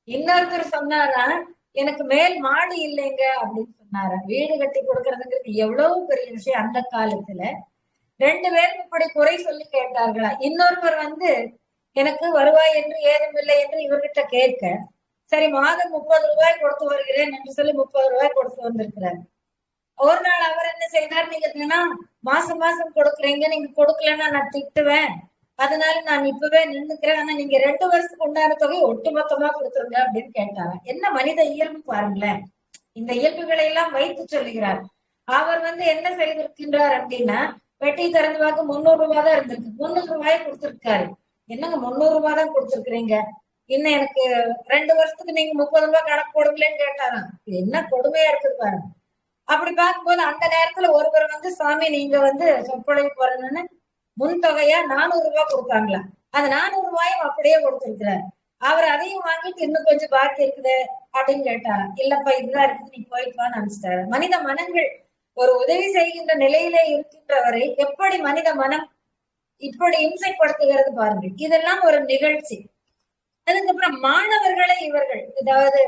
Speaker 1: இன்னொருத்தர் சொன்னாராம், எனக்கு மேல் மாடி இல்லைங்க அப்படின்னு சொன்னாராம். வீடு கட்டி கொடுக்கறதுங்கிறது எவ்வளவு பெரிய விஷயம் அந்த காலத்துல. 2 பேரும் இப்படி குறை சொல்லி கேட்டார்களா. இன்னொருவர் எனக்கு வருவாய் என்று ஏதும் இல்லை என்று இவர்கிட்ட கேட்க, சரி மாதம் 30 ரூபாய் கொடுத்து வருகிறேன் என்று சொல்லி 30 ரூபாய் கொடுத்து வந்திருக்கிறார். ஒரு நாள் அவர் என்ன செய்தார், நீங்க தினம் மாசம் மாசம் கொடுக்குறீங்க, நீங்க கொடுக்கலன்னா நான் திட்டுவேன், அதனால நான் இப்பவே நின்னுக்கிறேன், ஆனா நீங்க 2 வருஷத்துக்கு உண்டான தொகை ஒட்டுமொத்தமா கொடுத்துருங்க அப்படின்னு கேட்டாராம். என்ன மனித இயல்பு பாருங்களேன். இந்த இயல்புகளை எல்லாம் வைத்து சொல்லுகிறார். அவர் என்ன செய்திருக்கின்றார் அப்படின்னா, பெட்டி திறந்து பார்க்க 300 ரூபாய் தான் இருந்திருக்கு. 300 ரூபாய் கொடுத்திருக்காரு. என்னங்க 300 ரூபாய் தான் கொடுத்திருக்கிறீங்க, இன்னும் எனக்கு 2 வருஷத்துக்கு நீங்க 30 ரூபாய் கணக்கு போடுங்களேன்னு கேட்டாராம். என்ன கொடுமையா இருக்குது பாருங்க. அப்படி பார்க்கும்போது அந்த நேரத்துல ஒருவர் சுவாமி நீங்க சொற்பொழிவு போறணும்னு முன்தொகையா 400 ரூபாய் கொடுத்தாங்களா. அந்த 400 ரூபாயும் அப்படியே கொடுத்திருக்கிறார். அவர் அதையும் வாங்கிட்டு இன்னும் கொஞ்சம் பாக்கி இருக்குது அப்படின்னு கேட்டாராம். இல்லப்பா இதுதான் இருக்குது, நீ போயிட்டுவான்னு அனுப்பிச்சிட்டாரு. மனித மனங்கள் ஒரு உதவி செய்கின்ற நிலையிலே இருக்கின்றவரை எப்படி மனித மனம் இப்படி இம்சைப்படுத்துகிறது பாருங்கள். இதெல்லாம் ஒரு நிகழ்ச்சி. அதுக்கப்புறம் மாணவர்களை இவர்கள், அதாவது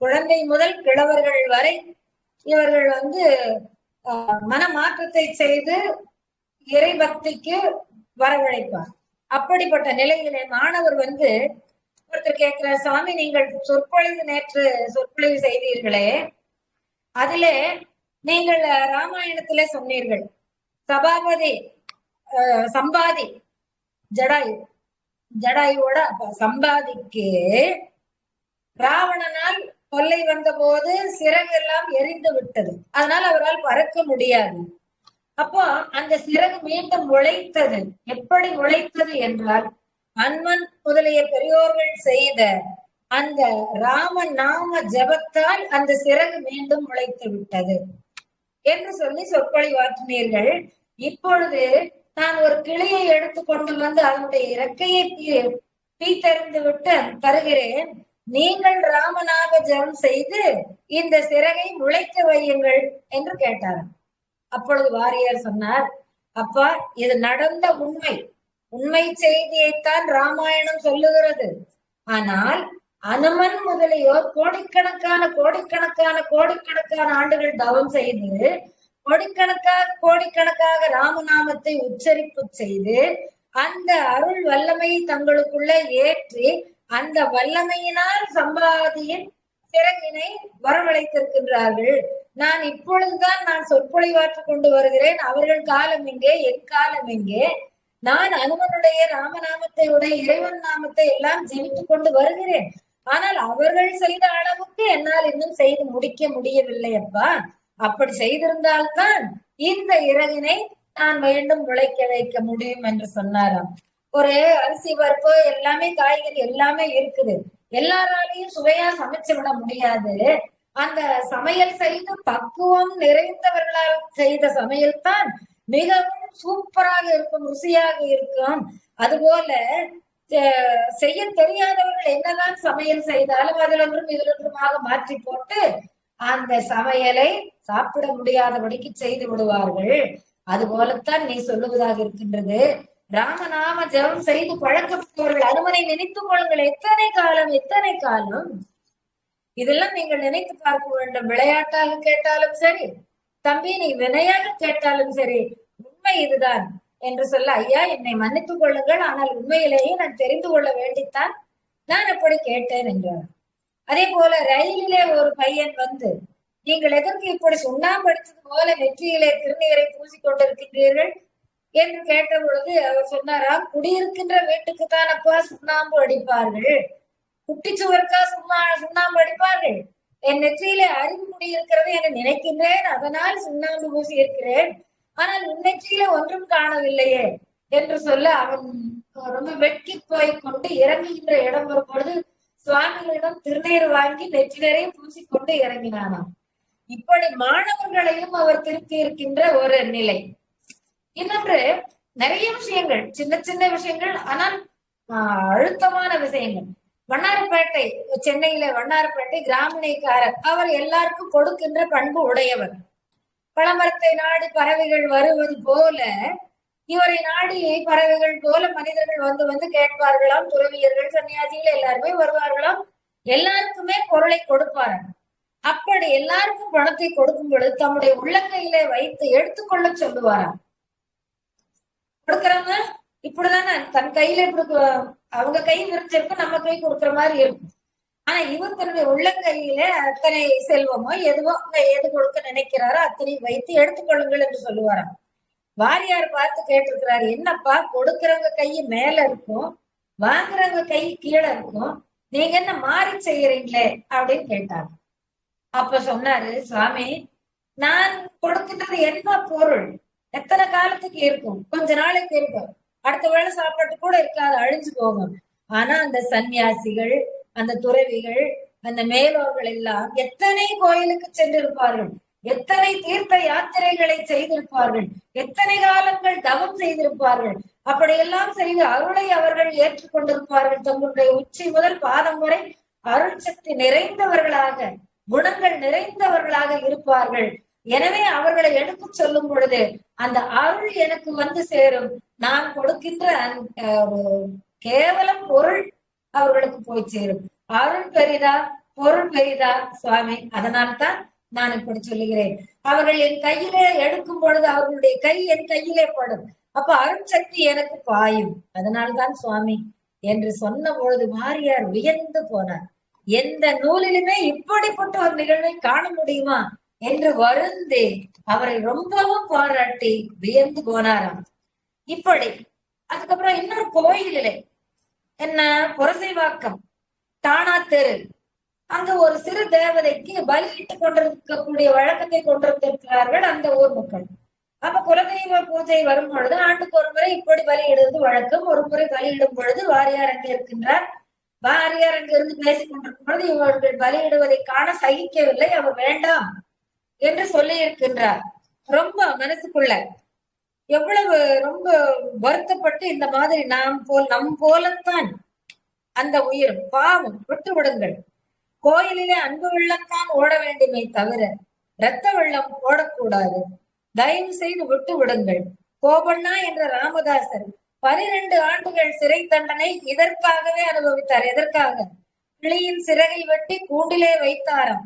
Speaker 1: குழந்தை முதல் கிழவர்கள் வரை இவர்கள் மனமாற்றத்தை செய்து இறை பக்திக்கு வரவழைப்பார். அப்படிப்பட்ட நிலையிலே மாணவர் ஒருத்தர் கேட்கிறார், சுவாமி நீங்கள் நேற்று சொற்பொழிவு செய்தீர்களே, அதிலே நீங்கள் ராமாயணத்திலே சொன்னீர்கள் சபாபதி சம்பாதி ஜடாயுவோட சம்பாதிக்கு ராவணனால் கொள்ளை வந்த போது சிறகு எல்லாம் எரிந்து விட்டது, அதனால அவரால் பறக்க முடியாது. அப்போ அந்த சிறகு மீண்டும் முளைத்தது. எப்படி முளைத்தது என்றால், அன்மன் முதலிய பெரியோர்கள் செய்த அந்த ராம நாம ஜபத்தால் அந்த சிறகு மீண்டும் முளைத்து விட்டது என்று சொல்லி சொற்பொழிவாற்றினீர்கள். இப்பொழுது நான் ஒரு கிளியை எடுத்துக்கொண்டு அதனுடைய இறக்கையை பீத்தறிந்து விட்டு தருகிறேன், நீங்கள் ராமநாம ஜபம் செய்து இந்த சிறகை முளைக்க வையுங்கள் என்று கேட்டார். அப்பொழுது வாரியார் சொன்னார், அப்பா இது நடந்த உண்மை செய்தியைத்தான் ராமாயணம் சொல்லுகிறது. ஆனால் அனுமன் முதலியோர் கோடிக்கணக்கான ஆண்டுகள் தவம் செய்து கோடிக்கணக்காக ராமநாமத்தை உச்சரிப்பு செய்து அந்த அருள் வல்லமையை தங்களுக்குள்ள ஏற்றி அந்த வல்லமையினால் சம்பாதியின் சிறகினை வரவழைத்திருக்கின்றார்கள். நான் இப்பொழுதுதான் நான் சொற்பொழிவாற்றிக் கொண்டு வருகிறேன். அவர்கள் காலம் எங்கே, என் காலம் எங்கே? நான் அனுமனுடைய ராமநாமத்தை உடைய இறைவன் நாமத்தை எல்லாம் ஜெபித்துக் கொண்டு வருகிறேன். ஆனால் அவர்கள் செய்த அளவுக்கு என்னால் இன்னும் செய்து முடிக்க முடியவில்லை அப்பா. அப்படி செய்திருந்தால்தான் இந்த இறகினை நான் மீண்டும் முளைக்க வைக்க முடியும் என்று சொன்னாராம். ஒரு அரிசி பருப்பு எல்லாமே காய்கறி எல்லாமே இருக்குது, எல்லாராலையும் சுவையா சமைச்சு விட முடியாது. அந்த சமையல் செய்து பக்குவம் நிறைந்தவர்களால் செய்த சமையல் தான் மிகவும் சூப்பராக இருக்கும், ருசியாக இருக்கும். அதுபோல செய்ய தெரியாதவர்கள் என்னதான் சமையல் செய்தாலும் அதில் ஒன்றும் இதில் ஒன்றுமாக மாற்றி போட்டு அந்த சமையலை சாப்பிட முடியாதபடிக்கு செய்து விடுவார்கள். அது போலத்தான் நீ சொல்லுவதாக இருக்கின்றது. ராமநாம ஜெபம் செய்து பழக்கப்பட்டவர்கள் அனுமனை நினைத்துக் கொள்ளுங்கள். எத்தனை காலம் இதெல்லாம் நீங்கள் நினைத்து பார்க்க வேண்டும். விளையாட்டாக கேட்டாலும் சரி, தம்பி நீ வினையாக கேட்டாலும் சரி, உண்மை இதுதான் என்று சொல்ல, ஐயா என்னை மன்னித்துக் கொள்ளுங்கள், ஆனால் உண்மையிலேயே நான் தெரிந்து கொள்ள வேண்டித்தான் நான் அப்படி கேட்டேன் என்றார். அதே போல ரயிலிலே ஒரு பையன் நீங்கள் எதற்கு இப்படி சுண்ணாம்பு அடித்தது போல நெற்றியிலே திருநீரை பூசிக்கொண்டிருக்கின்றீர்கள் என்று கேட்ட பொழுது அவர் சொன்னாராம், குடியிருக்கின்ற வீட்டுக்கு தான் அப்பா சுண்ணாம்பு அடிப்பார்கள், குட்டிச்சுவருக்கா சுண்ணாம்பு அடிப்பார்கள். என் நெற்றியிலே அறிவு குடியிருக்கிறது என்று நினைக்கின்றேன், அதனால் சுண்ணாம்பு பூசி இருக்கிறேன். ஆனால் உன் நெற்றியில ஒன்றும் காணவில்லையே என்று சொல்ல அவன் ரொம்ப வெட்கி போய் கொண்டு இறங்குகின்ற இடம் வரும் பொழுது சுவாமிகளிடம் திருநீர் வாங்கி நெற்றினரையும் பூசிக்கொண்டு இறங்கினானாம். இப்படி மாணவர்களையும் அவர் திருத்தி இருக்கின்ற ஒரு நிலை. இன்னொன்று, நிறைய விஷயங்கள், சின்ன சின்ன விஷயங்கள், ஆனால் அழுத்தமான விஷயங்கள். வண்ணாரப்பேட்டை, சென்னையில வண்ணாரப்பேட்டை கிராமணிக்காரர், அவர் எல்லாருக்கும் கொடுக்கின்ற பண்பு உடையவர். பழமரத்தை நாடி பறவைகள் வருவது போல இவரை நாடி பறவைகள் போல மனிதர்கள் வந்து கேட்பார்களாம். துறவியர்கள், சன்னியாசிகள் எல்லாருமே வருவார்களாம். எல்லாருக்குமே பொருளை கொடுப்பார்கள். அப்படி எல்லாருக்கும் பணத்தை கொடுக்கும் பொழுது தம்முடைய உள்ளங்கையிலே வைத்து எடுத்துக்கொள்ள சொல்லுவாராம். கொடுக்கறவங்க இப்படிதானே தன் கையில இப்படி அவங்க கை விரிச்சிருக்கும், நம்ம கை கொடுக்குற மாதிரி இருக்கும். ஆனா இவர் தன்னுடைய உள்ளங்கையில அத்தனை செல்வமோ எதுவோ எது கொடுக்க நினைக்கிறாரோ அத்தனை வைத்து எடுத்துக்கொள்ளுங்கள் என்று சொல்லுவாராம். வாரியார் பார்த்து கேட்டிருக்கிறாரு, என்னப்பா கொடுக்கறவங்க கை மேல இருக்கும், வாங்குறவங்க கை கீழே இருக்கும், நீங்க என்ன மாறி செய்யறீங்களே அப்படின்னு கேட்டாங்க. அப்ப சொன்னாரு சுவாமி, நான் கொடுக்கின்றது என்ன பொருள், எத்தனை காலத்துக்கு இருக்கும், கொஞ்ச நாளைக்கு இருக்கும், அடுத்த வேளை சாப்பாட்டு கூட இருக்காது, அழிஞ்சு போகும். ஆனா அந்த சன்னியாசிகள், அந்த துறவிகள், அந்த மேலோர்கள் எல்லாம் எத்தனை கோயிலுக்கு சென்றிருப்பார்கள், எத்தனை தீர்த்த யாத்திரைகளை செய்திருப்பார்கள், எத்தனை காலங்கள் தவம் செய்திருப்பார்கள். அப்படியெல்லாம் செய்து அருளை அவர்கள் ஏற்றுக்கொண்டிருப்பார்கள். தங்களுடைய உச்சி முதல் பாதம் வரை அருள் சக்தி நிறைந்தவர்களாக, குணங்கள் நிறைந்தவர்களாக இருப்பார்கள். எனவே அவர்களை எடுத்து சொல்லும் பொழுது அந்த அருள் எனக்கு வந்து சேரும். நான் கொடுக்கின்ற கேவலம் பொருள் அவர்களுக்கு போய் சேரும். அருள் பெரிதா பொருள் பெரிதா சுவாமி? அதனால்தான் நான் இப்படி சொல்லுகிறேன். அவர்கள் என் கையிலே எடுக்கும் பொழுது அவர்களுடைய கை என் கையிலே படும். அப்ப அருள் சக்தி எனக்கு பாயும். அதனால்தான் சுவாமி என்று சொன்ன பொழுது வாரியார் வியந்து போனார். எந்த நூலிலுமே இப்படிப்பட்ட ஒரு நிகழ்வை காண முடியுமா என்று வருந்தி அவரை ரொம்பவும் பாராட்டி வியந்து போனாராம். இப்படி அதுக்கப்புறம் இன்னொரு கோயிலிலே என்ன, புரசைவாக்கம் தானா தெரு, அங்க ஒரு சிறு தேவதைக்கு பலியிட்டு கொண்டிருக்கக்கூடிய வழக்கத்தை கொண்டிருக்கிறார்கள் அந்த ஊர் மக்கள். அப்ப குலதெய்வ பூஜை வரும் பொழுது ஆண்டுக்கு ஒரு முறை இப்படி பலியிடுவது வழக்கம். ஒரு முறை பலியிடும் பொழுது வாரியார் அங்கே இருக்கின்றார். வாரியார் அங்கிருந்து பேசிக் கொண்டிருக்கும் பொழுது இவர்கள் பலியிடுவதை காண சகிக்கவில்லை. அவர் வேண்டாம் என்று சொல்லி இருக்கின்றார். ரொம்ப மனசுக்குள்ள எவ்வளவு ரொம்ப வருத்தப்பட்டு, இந்த மாதிரி நம் போலத்தான் அந்த உயிர் பாவம், விட்டு விடுங்கள். கோயிலிலே அன்பு வெள்ளத்தான் ஓட வேண்டுமே தவிர இரத்த வெள்ளம் ஓடக்கூடாது. தயவு செய்து விட்டு விடுங்கள். கோபண்ணா என்ற ராமதாசர் 12 ஆண்டுகள் சிறை தண்டனை இதற்காகவே அனுபவித்தார். எதற்காக? கிளியின் சிறகை வெட்டி கூண்டிலே வைத்தாராம்.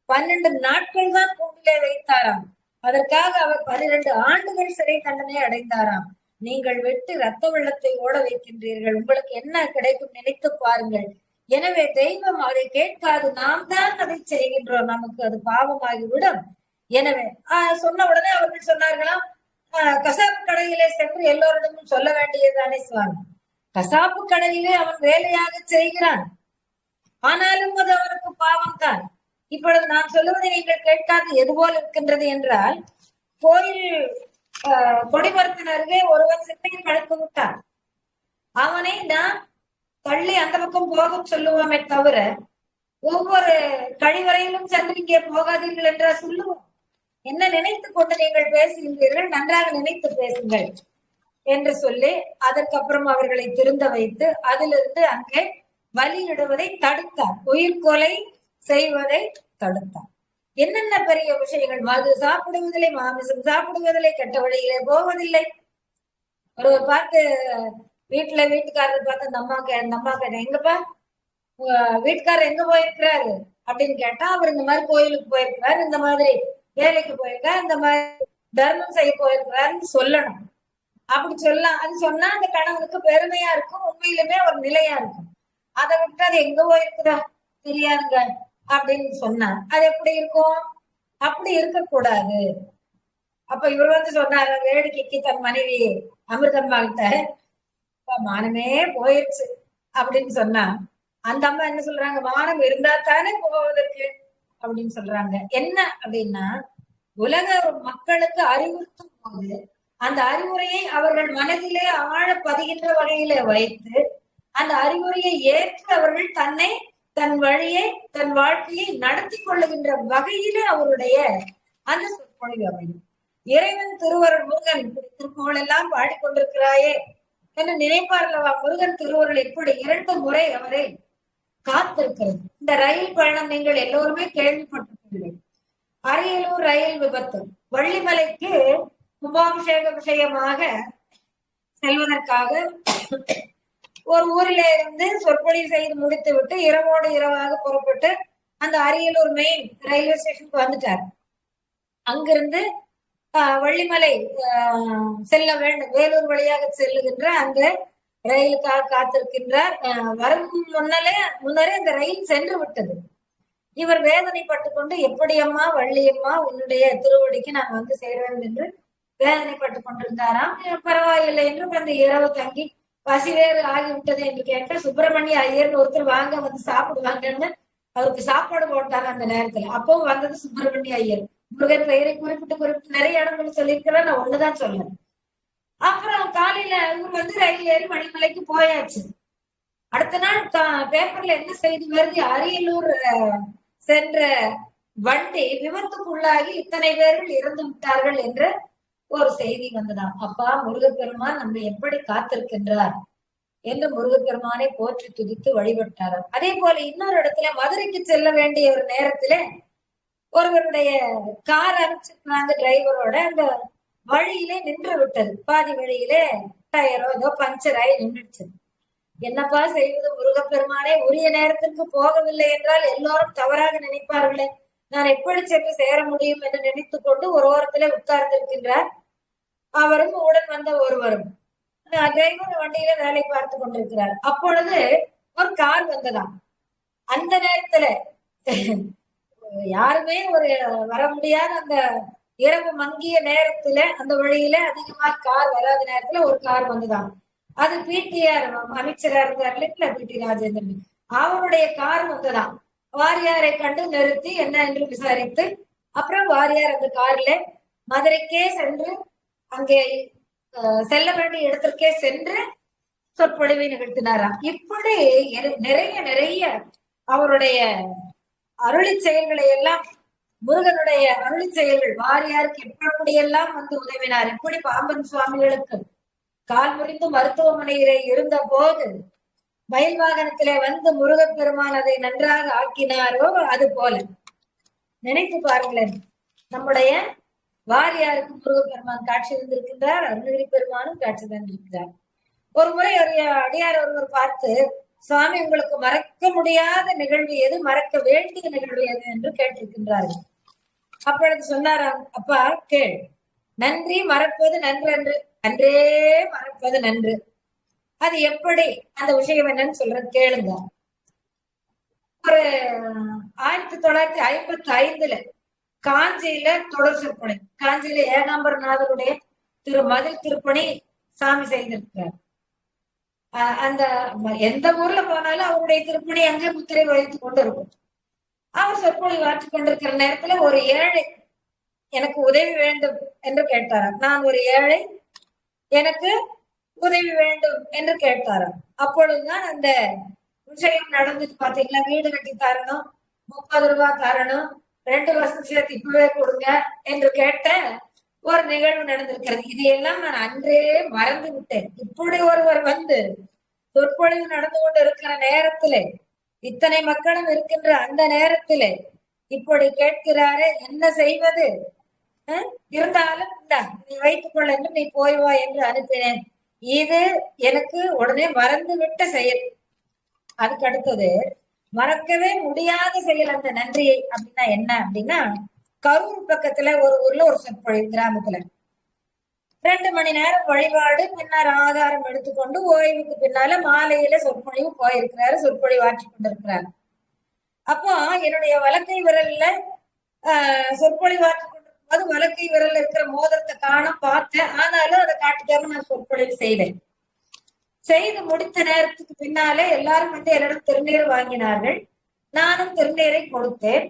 Speaker 1: 12 நாட்கள் தான் கூண்டிலே வைத்தாராம். அதற்காக அவர் 12 ஆண்டுகள் சிறை தண்டனை அடைந்தாராம். நீங்கள் வெட்டி ரத்த வெள்ளத்தை ஓட வைக்கின்றீர்கள், உங்களுக்கு என்ன கிடைக்கும் நினைத்து பாருங்கள். எனவே தெய்வம் அதை கேட்காது, நாம் தான் அதை செய்கின்றோம், நமக்கு அது பாவமாகிவிடும். எனவே சொன்ன உடனே அவர்கள் சொன்னார்களாம், கசாப்பு கடையிலே சென்று எல்லோரிடமும் சொல்ல வேண்டியதுதானே சுவாமி. கசாப்பு கடையிலே அவன் வேலையாக செய்கிறான், ஆனாலும் அது அவனுக்கு பாவம் தான். இப்பொழுது நான் சொல்லுவதை நீங்கள் கேட்காது எதுபோல் இருக்கின்றது என்றால், கோயில் கொடிமரத்தின் அருகே ஒருவன் சித்தையில் கலந்து விட்டான். அவனை நான் தள்ளி அந்த பக்கம் போக சொல்லுவோமே தவிர ஒவ்வொரு கழிவறையிலும் சென்று இங்கே போகாதீர்கள் என்றா சொல்லுவோம்? என்ன நினைத்துக் கொண்டு நீங்கள் பேசுகின்றீர்கள், நன்றாக நினைத்து பேசுங்கள் என்று சொல்லி அதற்கப்புறம் அவர்களை திருந்த வைத்து அதிலிருந்து அங்கே பலியிடுவதை தடுத்தார். உயிர்கொலை செய்வதை தடுத்தார். என்னென்ன பெரிய விஷயங்கள்! மது சாப்பிடுவதில்லை, மாமிசம் சாப்பிடுவதில்லை, கெட்ட வழியிலே போவதில்லை. ஒருவர் பார்த்து வீட்டுக்காரர் பார்த்து அந்த அம்மா எங்கப்பா வீட்டுக்காரர் எங்க போயிருக்கிறாரு அப்படின்னு கேட்டா, அவர் இந்த மாதிரி கோயிலுக்கு போயிருக்கிறாரு, இந்த மாதிரி வேலைக்கு போயிருக்காரு, இந்த மாதிரி தர்மம் செய்ய போயிருக்கிறாருன்னு சொல்லணும். அப்படி சொல்லலாம். அது சொன்னா அந்த கணவனுக்கு பெருமையா இருக்கும், உண்மையிலுமே ஒரு நிலையா இருக்கும். அதை விட்டு அது எங்க போயிருக்குதா தெரியாதுங்க அப்படின்னு சொன்னா அது எப்படி இருக்கும்? அப்படி இருக்கக்கூடாது. அப்ப இவர் வந்து சொன்னாரு வேடிக்கைக்கு தன் மனைவி அமிர்தம்மாகிட்ட, மானமே போயிடுச்சு அப்படின்னு சொன்னா, அந்த அம்மா என்ன சொல்றாங்க, மானம் இருந்தா தானே போவதற்கு அப்படின்னு சொல்றாங்க. என்ன அப்படின்னா, உலக மக்களுக்கு அறிவுறுத்தும் போது அந்த அறிவுரையை அவர்கள் மனதிலே ஆழ பதிகின்ற வகையிலே வைத்து அந்த அறிவுரையை ஏற்று அவர்கள் தன் வழியை தன் வாழ்க்கையை நடத்தி கொள்ளுகின்ற வகையிலே அவருடைய அந்த சொற்பொழிவு அமையும். இறைவன் திருவருள், முருகன் திருப்புகழ் எல்லாம் பாடிக்கொண்டிருக்கிறாயே என்று நினைப்பார்களவா? முருகன் திருவருள் இப்படி 2 முறை அவரை காத்திருக்கிறது. இந்த ரயில் பயணம் நீங்கள் எல்லோருமே கேள்விப்பட்டிருக்கிறீர்கள். அரியலூர் ரயில் விபத்து. வள்ளிமலைக்கு கும்பாபிஷேக விஷயமாக செல்வதற்காக ஒரு ஊரிலே இருந்து சொற்பொழிவு செய்து முடித்து விட்டு இரவோடு இரவாக புறப்பட்டு அந்த அரியலூர் மெயின் ரயில்வே ஸ்டேஷனுக்கு வந்துட்டார். அங்கிருந்து வள்ளிமலை செல்ல வேண்டும், வேலூர் வழியாக செல்லுகின்ற அந்த ரயிலுக்காக காத்திருக்கின்றார். வரும் முன்னரே அந்த ரயில் சென்று விட்டது. இவர் வேதனைப்பட்டு கொண்டு, எப்படியம்மா வள்ளியம்மா உன்னுடைய திருவடிக்கு நான் வந்து சேருவேன் என்று வேதனைப்பட்டு கொண்டிருந்தாராம். பரவாயில்லை என்று அந்த இரவு தங்கி பசி வேறு ஆகிவிட்டது என்று கேட்ட சுப்பிரமணிய ஐயர்னு ஒருத்தர் வாங்க வந்து சாப்பிடுவாங்கன்னு அவருக்கு சாப்பாடு போட்டாங்க அந்த நேரத்துல. அப்பவும் வந்தது சுப்பிரமணிய ஐயர். முருகன் பெயரை குறிப்பிட்டு நிறைய இடங்கள் சொல்லியிருக்கிறேன், நான் ஒண்ணுதான் சொல்றேன். அப்புறம் காலையில இவர் வந்து ரயில் ஏறி மணிமலைக்கு போயாச்சு. அடுத்த நாள் பேப்பர்ல என்ன செய்தி வருது? அரியலூர் சென்ற வண்டி விபத்துக்குள்ளாகி இத்தனை பேர்கள் இறந்து விட்டார்கள் என்ற ஒரு செய்தி வந்ததாம். அப்பா முருகப்பெருமான் நம்மை எப்படி காத்திருக்கின்றார் என்று முருகப்பெருமானை போற்றி துதித்து வழிபட்டாராம். அதே போல இன்னொரு இடத்துல மதுரைக்கு செல்ல வேண்டிய ஒரு நேரத்துல ஒருவருடைய கார் அனுப்பிச்சிருக்காங்க டிரைவரோட, அந்த வழியிலே நின்று விட்டது. பாதி வழியிலே டயரோ ஏதோ பஞ்சர் ஆகி நின்றுச்சு. என்னப்பா செய்வது முருகப்பெருமானே, உரிய நேரத்திற்கு போகவில்லை என்றால் எல்லோரும் தவறாக நினைப்பார்களே, நான் எப்படி சென்று சேர முடியும் என்று நினைத்துக் கொண்டு ஒரு ஓரத்திலே உட்கார்ந்திருக்கின்றார். அவரும் உடன் வந்த ஒருவரும் டிரைவர் வண்டியில வேலை பார்த்து கொண்டிருக்கிறார். அப்பொழுது ஒரு கார் வந்ததாம். அந்த நேரத்துல யாருமே ஒரு வர முடியாத அந்த இரவு மங்கிய நேரத்துல அந்த வழியில அதிகமா கார் வராத நேரத்துல ஒரு கார் வந்ததாம். அது பிடிஆர் அமைச்சரா இருந்தார் இல்லைங்களா, பிடி ராஜேந்திரன், அவருடைய கார் வந்ததாம். வாரியாரை கண்டு நிறுத்தி என்ன என்று விசாரித்து அப்புறம் வாரியார் அந்த கார்ல மதுரைக்கே சென்று அங்கே செல்ல வேண்டிய இடத்திற்கே சென்று சொற்பொழிவை நிகழ்த்தினாராம். இப்படி நிறைய நிறைய அவருடைய அருளி செயல்களை எல்லாம், முருகனுடைய அருளி செயல்கள் வாரியாருக்கு எப்படியெல்லாம் வந்து உதவினார். எப்படி பாம்பன் சுவாமிகளுக்கு கால் முறிந்து மருத்துவமனையிலே இருந்த போது மயில் வாகனத்திலே வந்து முருகப்பெருமான் அதை நன்றாக ஆக்கினாரோ அது போல நினைத்து பாருங்களேன். நம்முடைய வாரியாருக்கு முருகப்பெருமான் காட்சி தந்திருக்கின்றார், அருணகிரி பெருமானும் காட்சி தந்திருக்கிறார். ஒரு முறை ஒரு அடியார் ஒருவர் பார்த்து, சுவாமி உங்களுக்கு மறக்க முடியாத நிகழ்வு எது, மறக்க வேண்டிய நிகழ்வு எது என்று கேட்டிருக்கின்றார்கள். அப்பொழுது சொன்னாராம், அப்பா கேள், நன்றி மறப்பது நன்று என்று, அன்றே மறப்பது நன்று. அது எப்படி, அந்த விஷயம் என்னன்னு சொல்றது கேளுங்க. ஒரு 1955 காஞ்சியில தொடர் சொற்பொழி, காஞ்சியில ஏகாம்பரநாதருடைய மதில் திருப்பணி சாமி செய்திருக்கிறார். அந்த எந்த ஊர்ல போனாலும் அவருடைய திருப்பணி அங்கே முத்திரை வகித்துக் கொண்டு இருக்கும். அவர் சொற்பொழி ஆற்றிக் கொண்டிருக்கிற நேரத்துல ஒரு ஏழை எனக்கு உதவி வேண்டும் என்று கேட்டாராம். நான் ஒரு ஏழை, எனக்கு உதவி வேண்டும் என்று கேட்டாராம். அப்பொழுதுதான் அந்த விஷயம் நடந்துட்டு பாத்தீங்களா, வீடு கட்டி தரணும், 30 ரூபாய் தரணும், 2 வருஷம் சேர்த்து இப்பவே கொடுங்க என்று கேட்ட ஒரு நிகழ்வு நடந்திருக்கிறது. இதையெல்லாம் நான் அன்றே மறந்து விட்டேன். இப்படி ஒருவர் வந்து சொற்பொழிவு நடந்து கொண்டு இருக்கிற நேரத்திலே, இத்தனை மக்களும் இருக்கின்ற அந்த நேரத்திலே இப்படி கேட்கிறாரே, என்ன செய்வது? இருந்தாலும் நீ வைத்துக் கொள்ள என்று, நீ போய் வா என்று அனுப்பினேன். இது எனக்கு உடனே மறந்து விட்ட செயல். அதுக்கு அடுத்தது மறக்கவே முடியாத செயல் அந்த நன்றியை. அப்படின்னா என்ன அப்படின்னா, கரூர் பக்கத்துல ஒரு ஊர்ல ஒரு சொற்பொழிவு, கிராமத்துல 2 மணி நேரம் வழிபாடு, பின்னர் ஆதாரம் எடுத்துக்கொண்டு ஓய்வுக்கு பின்னால மாலையில சொற்பொழிவு போயிருக்கிறாரு, சொற்பொழிவு ஆற்றி கொண்டிருக்கிறாரு. அப்போ என்னுடைய வலக்கை விரல்ல சொற்பொழிவு ஆற்றி கொண்டிருக்கும் போது வலக்கை விரல்ல இருக்கிற மோதிரத்தை காணோம் பார்த்தேன். ஆனாலும் அதை காட்டிக்காம நான் சொற்பொழிவு செய்தேன். செய்து முடித்த நேரத்துக்கு பின்னாலே எல்லாரும் வந்து என்னிடம் திருநீர் வாங்கினார்கள். நானும் திருநீரை கொடுத்தேன்,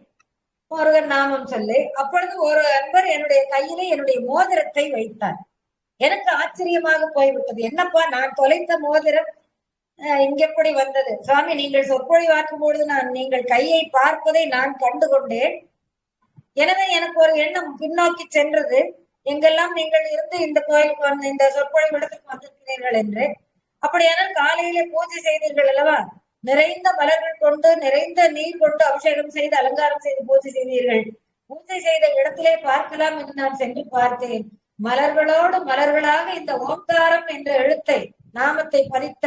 Speaker 1: முருகன் நாமம் சொல்லி. அப்பொழுது ஒரு அன்பர் என்னுடைய கையிலே என்னுடைய மோதிரத்தை வைத்தார். எனக்கு ஆச்சரியமாக போய்விட்டது. என்னப்பா, நான் தொலைத்த மோதிரம் இங்க எப்படி வந்தது? சுவாமி, நீங்கள் சொற்பொழிவாற்றும் பொழுது நீங்கள் கையை பார்ப்பதை நான் கண்டு கொண்டேன். எனவே எனக்கு ஒரு எண்ணம் பின்னோக்கி சென்றது, எங்கெல்லாம் நீங்கள் இருந்து இந்த கோயிலுக்கு வந்து இந்த சொற்பொழிவு இடத்துக்கு வந்திருக்கிறீர்கள் என்று. அப்படியானால் காலையிலே பூஜை செய்தீர்கள் அல்லவா, நிறைந்த மலர்கள் கொண்டு நிறைந்த நீர் கொண்டு அபிஷேகம் செய்து அலங்காரம் செய்து பூஜை செய்தீர்கள். பூஜை செய்த இடத்திலே பார்க்கலாம் என்று நான் சென்று பார்த்தேன். மலர்களோடு மலர்களாக இந்த ஓங்காரம் என்ற எழுத்தை, நாமத்தை பதித்த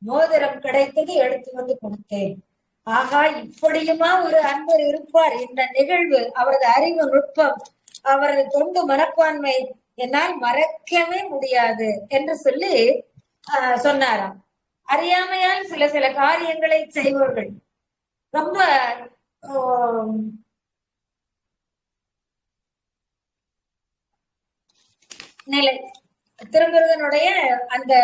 Speaker 1: மோதிரம் கிடைத்தது, எடுத்து வந்து கொடுத்தேன். ஆகா, இப்படியுமா ஒரு அன்பர் இருப்பார்? இந்த நிகழ்வு, அவரது அறிவு நுட்பம், அவரது தொண்டு மனப்பான்மை என்னால் மறக்கவே முடியாது என்று சொல்லி சொன்னாராம். அறியாமையால் சில சில காரியங்களை செய்பவர்கள் ரொம்ப நிலை, திருமுருகனுடைய அந்த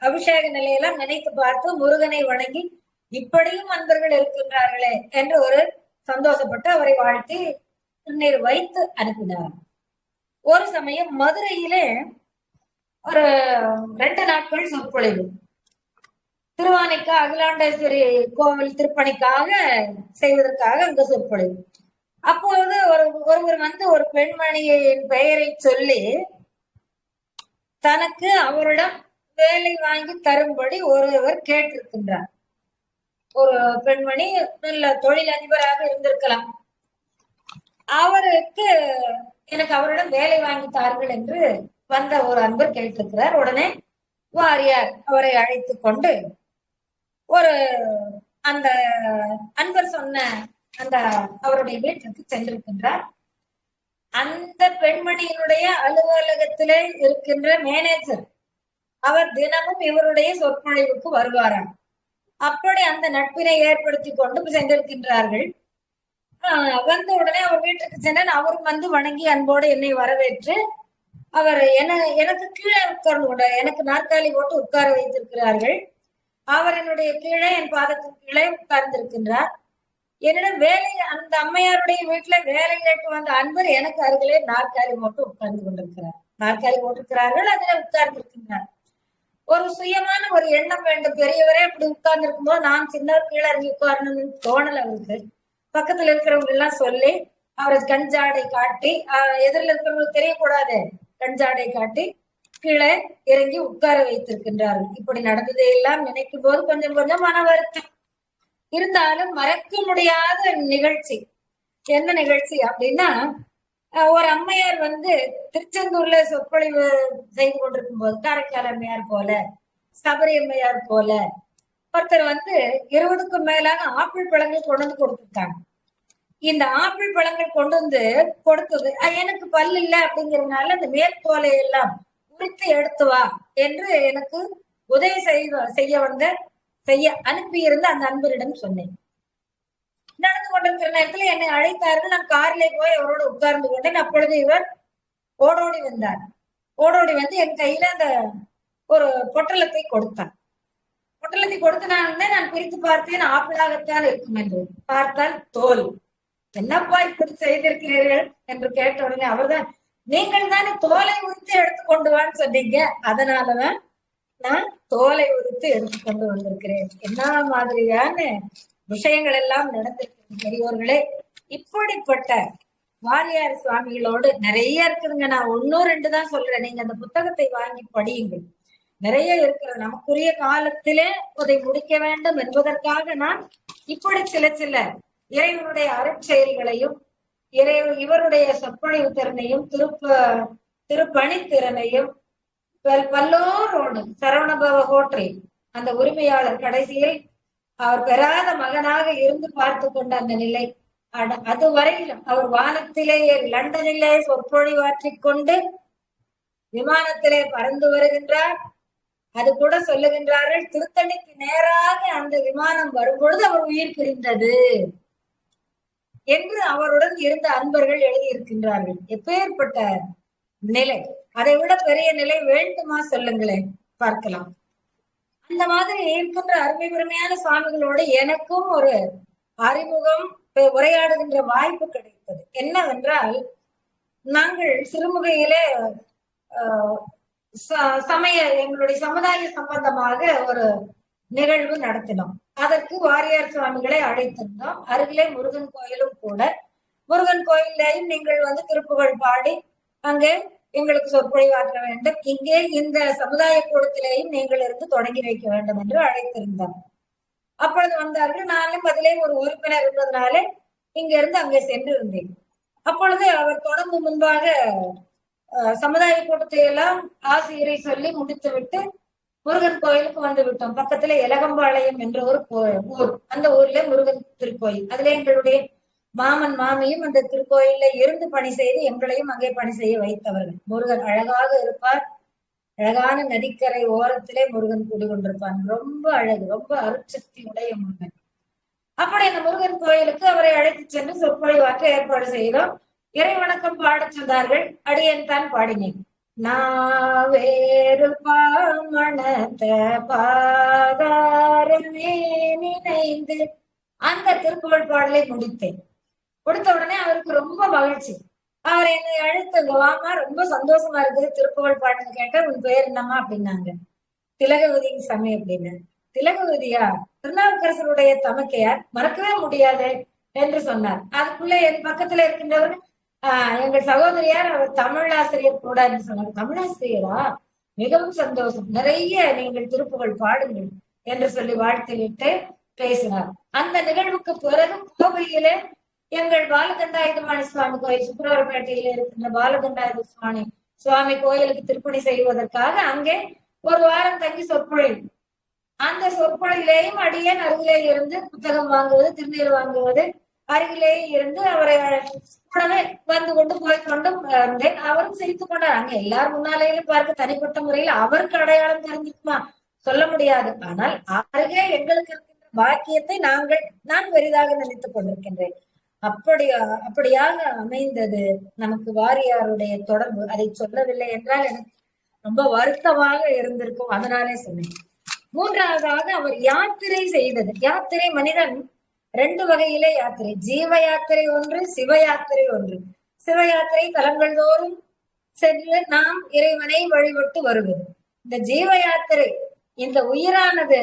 Speaker 1: அபிஷேக நிலையெல்லாம் நினைத்து பார்த்து முருகனை வணங்கி இப்படியும் அன்பர்கள் இருக்கின்றார்களே என்று ஒரு சந்தோஷப்பட்டு அவரை வாழ்த்தி திருநீர் வைத்து அனுப்பினார். ஒரு சமயம் மதுரையிலே ஒரு 2 நாட்கள் சொற்பொழிவு திருவானைக்கா அகிலாண்டேஸ்வரி கோவில் திருப்பணிக்காக செய்வதற்காக அங்க சொற்பொழிவு. அப்போது ஒருவர் வந்து ஒரு பெண்மணியின் பெயரை சொல்லி தனக்கு அவரிடம் வேலை வாங்கி தரும்படி ஒருவர் கேட்டிருக்கின்றார். ஒரு பெண்மணி நல்ல தொழிலதிபராக இருந்திருக்கலாம். அவருக்கு எனக்கு அவரிடம் வேலை வாங்கி தார்கள் என்று வந்த ஒரு அன்பர் கேட்டிருக்கிறார். உடனே வாரியார் அவரை அழைத்து கொண்டு ஒரு அந்த அன்பர் சொன்ன அந்த அவருடைய வீட்டிற்கு சென்றிருக்கின்றார். அந்த பெண்மணியினுடைய அலுவலகத்திலே இருக்கின்ற மேனேஜர் அவர் தினமும் இவருடைய சொற்பொழிவுக்கு வருவாராம். அப்படி அந்த நட்பினை ஏற்படுத்தி கொண்டு சென்றிருக்கின்றார்கள். வந்த உடனே அவர் வீட்டுக்கு சென்றேன். அவரும் வந்து வணங்கி அன்போடு என்னை வரவேற்று அவர் எனக்கு கீழே உட்கார்ந்து கொண்டார். எனக்கு நாற்காலி போட்டு உட்கார வைத்திருக்கிறார்கள். அவர் என்னுடைய கீழே என் பாதத்தின் கீழே உட்கார்ந்திருக்கின்றார். என்னிடம் வேலை அந்த அம்மையாருடைய வீட்டுல வேலை கேட்டு வந்த அன்பர் எனக்கு அருகிலே நாற்காலி போட்டு உட்கார்ந்து கொண்டிருக்கிறார். நாற்காலி போட்டிருக்கிறார்கள், அதில் உட்கார்ந்து இருக்கின்றார். ஒரு சுயமான ஒரு எண்ணம் வேண்டும். பெரியவரே அப்படி உட்கார்ந்து இருக்கும்போது நான் சின்னவர் கீழே இறங்கி உட்காரணும்னு தோணல அவருக்கு. பக்கத்துல இருக்கிறவங்க எல்லாம் சொல்லி அவரை கஞ்சாடை காட்டி எதிரில் இருக்கிறவங்களுக்கு தெரியக்கூடாது, கஞ்சாடை காட்டி கீழே இறங்கி உட்கார வைத்திருக்கின்றார்கள். இப்படி நடந்ததை எல்லாம் நினைக்கும் போது கொஞ்சம் கொஞ்சம் மன வருத்தம் இருந்தாலும் மறக்க முடியாத நிகழ்ச்சி. என்ன நிகழ்ச்சி அப்படின்னா, ஒரு அம்மையார் வந்து திருச்செந்தூர்ல சொற்பொழிவு செய்து கொண்டிருக்கும் போது காரைக்கால் அம்மையார் போல சபரி அம்மையார் போல ஒருத்தர் வந்து 20க்கும் மேலான ஆப்பிள் பழங்கள் கொண்டு வந்து கொடுத்துட்டாங்க. இந்த ஆப்பிள் பழங்கள் கொண்டு வந்து கொடுத்தது எனக்கு பல் இல்லை அப்படிங்கிறதுனால அந்த மேற்கோலை எல்லாம் உரித்து எடுத்து வா என்று எனக்கு உதவி செய்ய அனுப்பியிருந்த அந்த அன்பரிடம் சொன்னேன். நடந்து கொண்டிருக்கிற நேரத்துல என்னை அழைத்தார்கள். நான் காரிலே போய் அவரோடு உட்கார்ந்து கொண்டேன். அப்பொழுது இவர் ஓடோடி வந்தார். ஓடோடி வந்து என் கையில அந்த ஒரு பொட்டலத்தை கொடுத்தார். பொட்டலத்தை கொடுத்தனால நான் பிரித்து பார்த்தேன். ஆப்பிளாகத்தான் இருக்கும் என்று பார்த்தால் தோல். என்னப்பா இப்படி செய்திருக்கிறீர்கள் என்று கேட்ட உடனே அவர்தான், நீங்கள் தானே தோலை உரித்து எடுத்து கொண்டு வான்னு சொன்னீங்க, அதனாலதான் நான் தோலை உரித்து எடுத்து கொண்டு வந்திருக்கிறேன். என்ன மாதிரியான விஷயங்கள் எல்லாம் நடந்திருக்கு பெரியோர்களே. இப்படிப்பட்ட வாரியார் சுவாமிகளோடு நிறைய இருக்குதுங்க. நான் 1-2 தான் சொல்றேன். நீங்க அந்த புத்தகத்தை வாங்கி படியுங்கள். நிறைய இருக்கிறது. நமக்குரிய காலத்திலே அதை முடிக்க வேண்டும் என்பதற்காக நான் இப்படி சில இறைவனுடைய அருட்செயல்களையும் இவருடைய சொற்பொழிவு திறனையும் திருப்பணித்திறனையும் பல்லோரோடு சரவணபவ ஹோட்டல் அந்த உரிமையாளர் கடைசியில் அவர் பெறாத மகனாக இருந்து பார்த்து கொண்ட அந்த நிலை, அதுவரையிலும் அவர் வானத்திலேயே லண்டனிலே சொற்பொழிவாற்றிக் கொண்டு விமானத்திலே பறந்து வருகின்றார். அது கூட சொல்லுகின்றார்கள், திருத்தணிக்கு நேராக அந்த விமானம் வரும்பொழுது அவர் உயிர் பிரிந்தது என்று அவருடன் இருந்த அன்பர்கள் எழுதியிருக்கின்றார்கள். எப்பேற்பட்ட நிலை! அதை விட பெரிய நிலை வேண்டுமா சொல்லுங்களேன், பார்க்கலாம். அந்த மாதிரி இருக்கின்ற அருமை பெருமையான சுவாமிகளோடு எனக்கும் ஒரு அறிமுகம் உரையாடுகின்ற வாய்ப்பு கிடைத்தது. என்னவென்றால், நாங்கள் சிறுமுகையிலே எங்களுடைய சமுதாய சம்பந்தமாக ஒரு நிகழ்வு நடத்தினோம். அதற்கு வாரியார் சுவாமிகளை அழைத்திருந்தோம். அருகிலே முருகன் கோயிலும் கூட. முருகன் கோயிலையும் நீங்கள் வந்து திருப்புகழ் பாடி அங்கே எங்களுக்கு சொற்பொழிவாற்ற வேண்டும், இங்கே இந்த சமுதாய கூடத்திலேயும் நீங்கள் இருந்து தொடங்கி வைக்க வேண்டும் என்று அழைத்திருந்தோம். அப்பொழுது வந்தார்கள். நானும் அதிலே ஒரு உறுப்பினர் இருந்ததுனாலே இங்க இருந்து அங்கே சென்று இருந்தேன். அப்பொழுது அவர் தொடங்கும் முன்பாக சமுதாய கூட்டத்தை எல்லாம் ஆசிரியரை சொல்லி முடித்து விட்டு முருகன் கோயிலுக்கு வந்து விட்டோம். பக்கத்துல எலகம்பாளையம் என்ற ஒரு ஊர். அந்த ஊர்ல முருகன் திருக்கோயில். அதுல எங்களுடைய மாமன் மாமியும் அந்த திருக்கோயில்ல இருந்து பணி செய்து எங்களையும் அங்கே பணி செய்ய வைத்தவர்கள். முருகன் அழகாக இருப்பார். அழகான நதிக்கரை ஓரத்திலே முருகன் கூடிக்கொண்டிருப்பான். ரொம்ப அழகு, ரொம்ப அருட்சக்தி உடைய முருகன். அப்படி அந்த முருகன் கோயிலுக்கு அவரை அழைத்து சென்று சொற்பொழிவாற்ற ஏற்பாடு செய்தோம். இறை வணக்கம் பாடச் சொன்னார்கள். அடியேன் தான் பாடினேன். நாவேறு பாமணத்த பாதாரமே நினைந்து அந்த திருப்புகழ் பாடலை முடித்தேன். கொடுத்த உடனே அவருக்கு ரொம்ப மகிழ்ச்சி. அவர் என்னை அழைத்து வாமா, ரொம்ப சந்தோஷமா இருக்குது திருப்புகழ் பாடல் கேட்ட, உன் பெயர் என்னம்மா அப்படின்னாங்க. திலகவதியின் சாமி அப்படின்னு. திலகவதியா? திருநாவுக்கரசருடைய தமக்கையார், மறக்கவே முடியாது என்று சொன்னார். அதுக்குள்ள என் பக்கத்துல இருக்கின்றவர் எங்கள் சகோதரியார், அவர் தமிழாசிரியர் கூட என்று சொன்னார். தமிழாசிரியரா? மிகவும் சந்தோஷம், நிறைய நீங்கள் திருப்புகழ் பாடுங்கள் என்று சொல்லி வாழ்த்துவிட்டு பேசினார். அந்த நிகழ்வுக்கு பிறகு கோவையிலே எங்கள் பாலகண்டாயுதபாணி சுவாமி கோயில், சுப்பிரவரப்பேட்டையில இருக்கின்ற பாலகண்டாயுத சுவாமி கோயிலுக்கு திருப்பணி செய்வதற்காக அங்கே ஒரு வாரம் தங்கி சொற்பொழிவு. அந்த சொற்பொழிலேயும் அடியேன் அருகிலே இருந்து புத்தகம் வாங்குவது, திருநீர் வாங்குவது, அருகிலேயே இருந்து அவரை கூடவே வந்து கொண்டு போய்கொண்டும் இருந்தேன். அவரும் சிரித்துக் கொண்டார். அங்க எல்லாரும் முன்னாலேயும் பார்க்க தனிப்பட்ட முறையில் அவருக்கு அடையாளம் தெரிஞ்சுக்குமா சொல்ல முடியாது. ஆனால் அருகே எங்களுக்கு இருக்கின்ற பாக்கியத்தை நான் பெரிதாக நினைத்துக் கொண்டிருக்கின்றேன். அப்படியாக அமைந்தது நமக்கு வாரியாருடைய தொடர்பு. அதை சொல்லவில்லை என்றால் எனக்கு ரொம்ப வருத்தமாக இருந்திருக்கும். அதனாலே சொன்னேன். மூன்றாவதாக அவர் யாத்திரை செய்தது. யாத்திரை மனிதன் ரெண்டு வகையிலே யாத்திரை, ஜீவ யாத்திரை ஒன்று, சிவ யாத்திரை ஒன்று. சிவ யாத்திரை தலங்கள் தோறும் சென்று நாம் இறைவனை வழிபட்டு வருவது. இந்த ஜீவ யாத்திரை, இந்த உயிரானது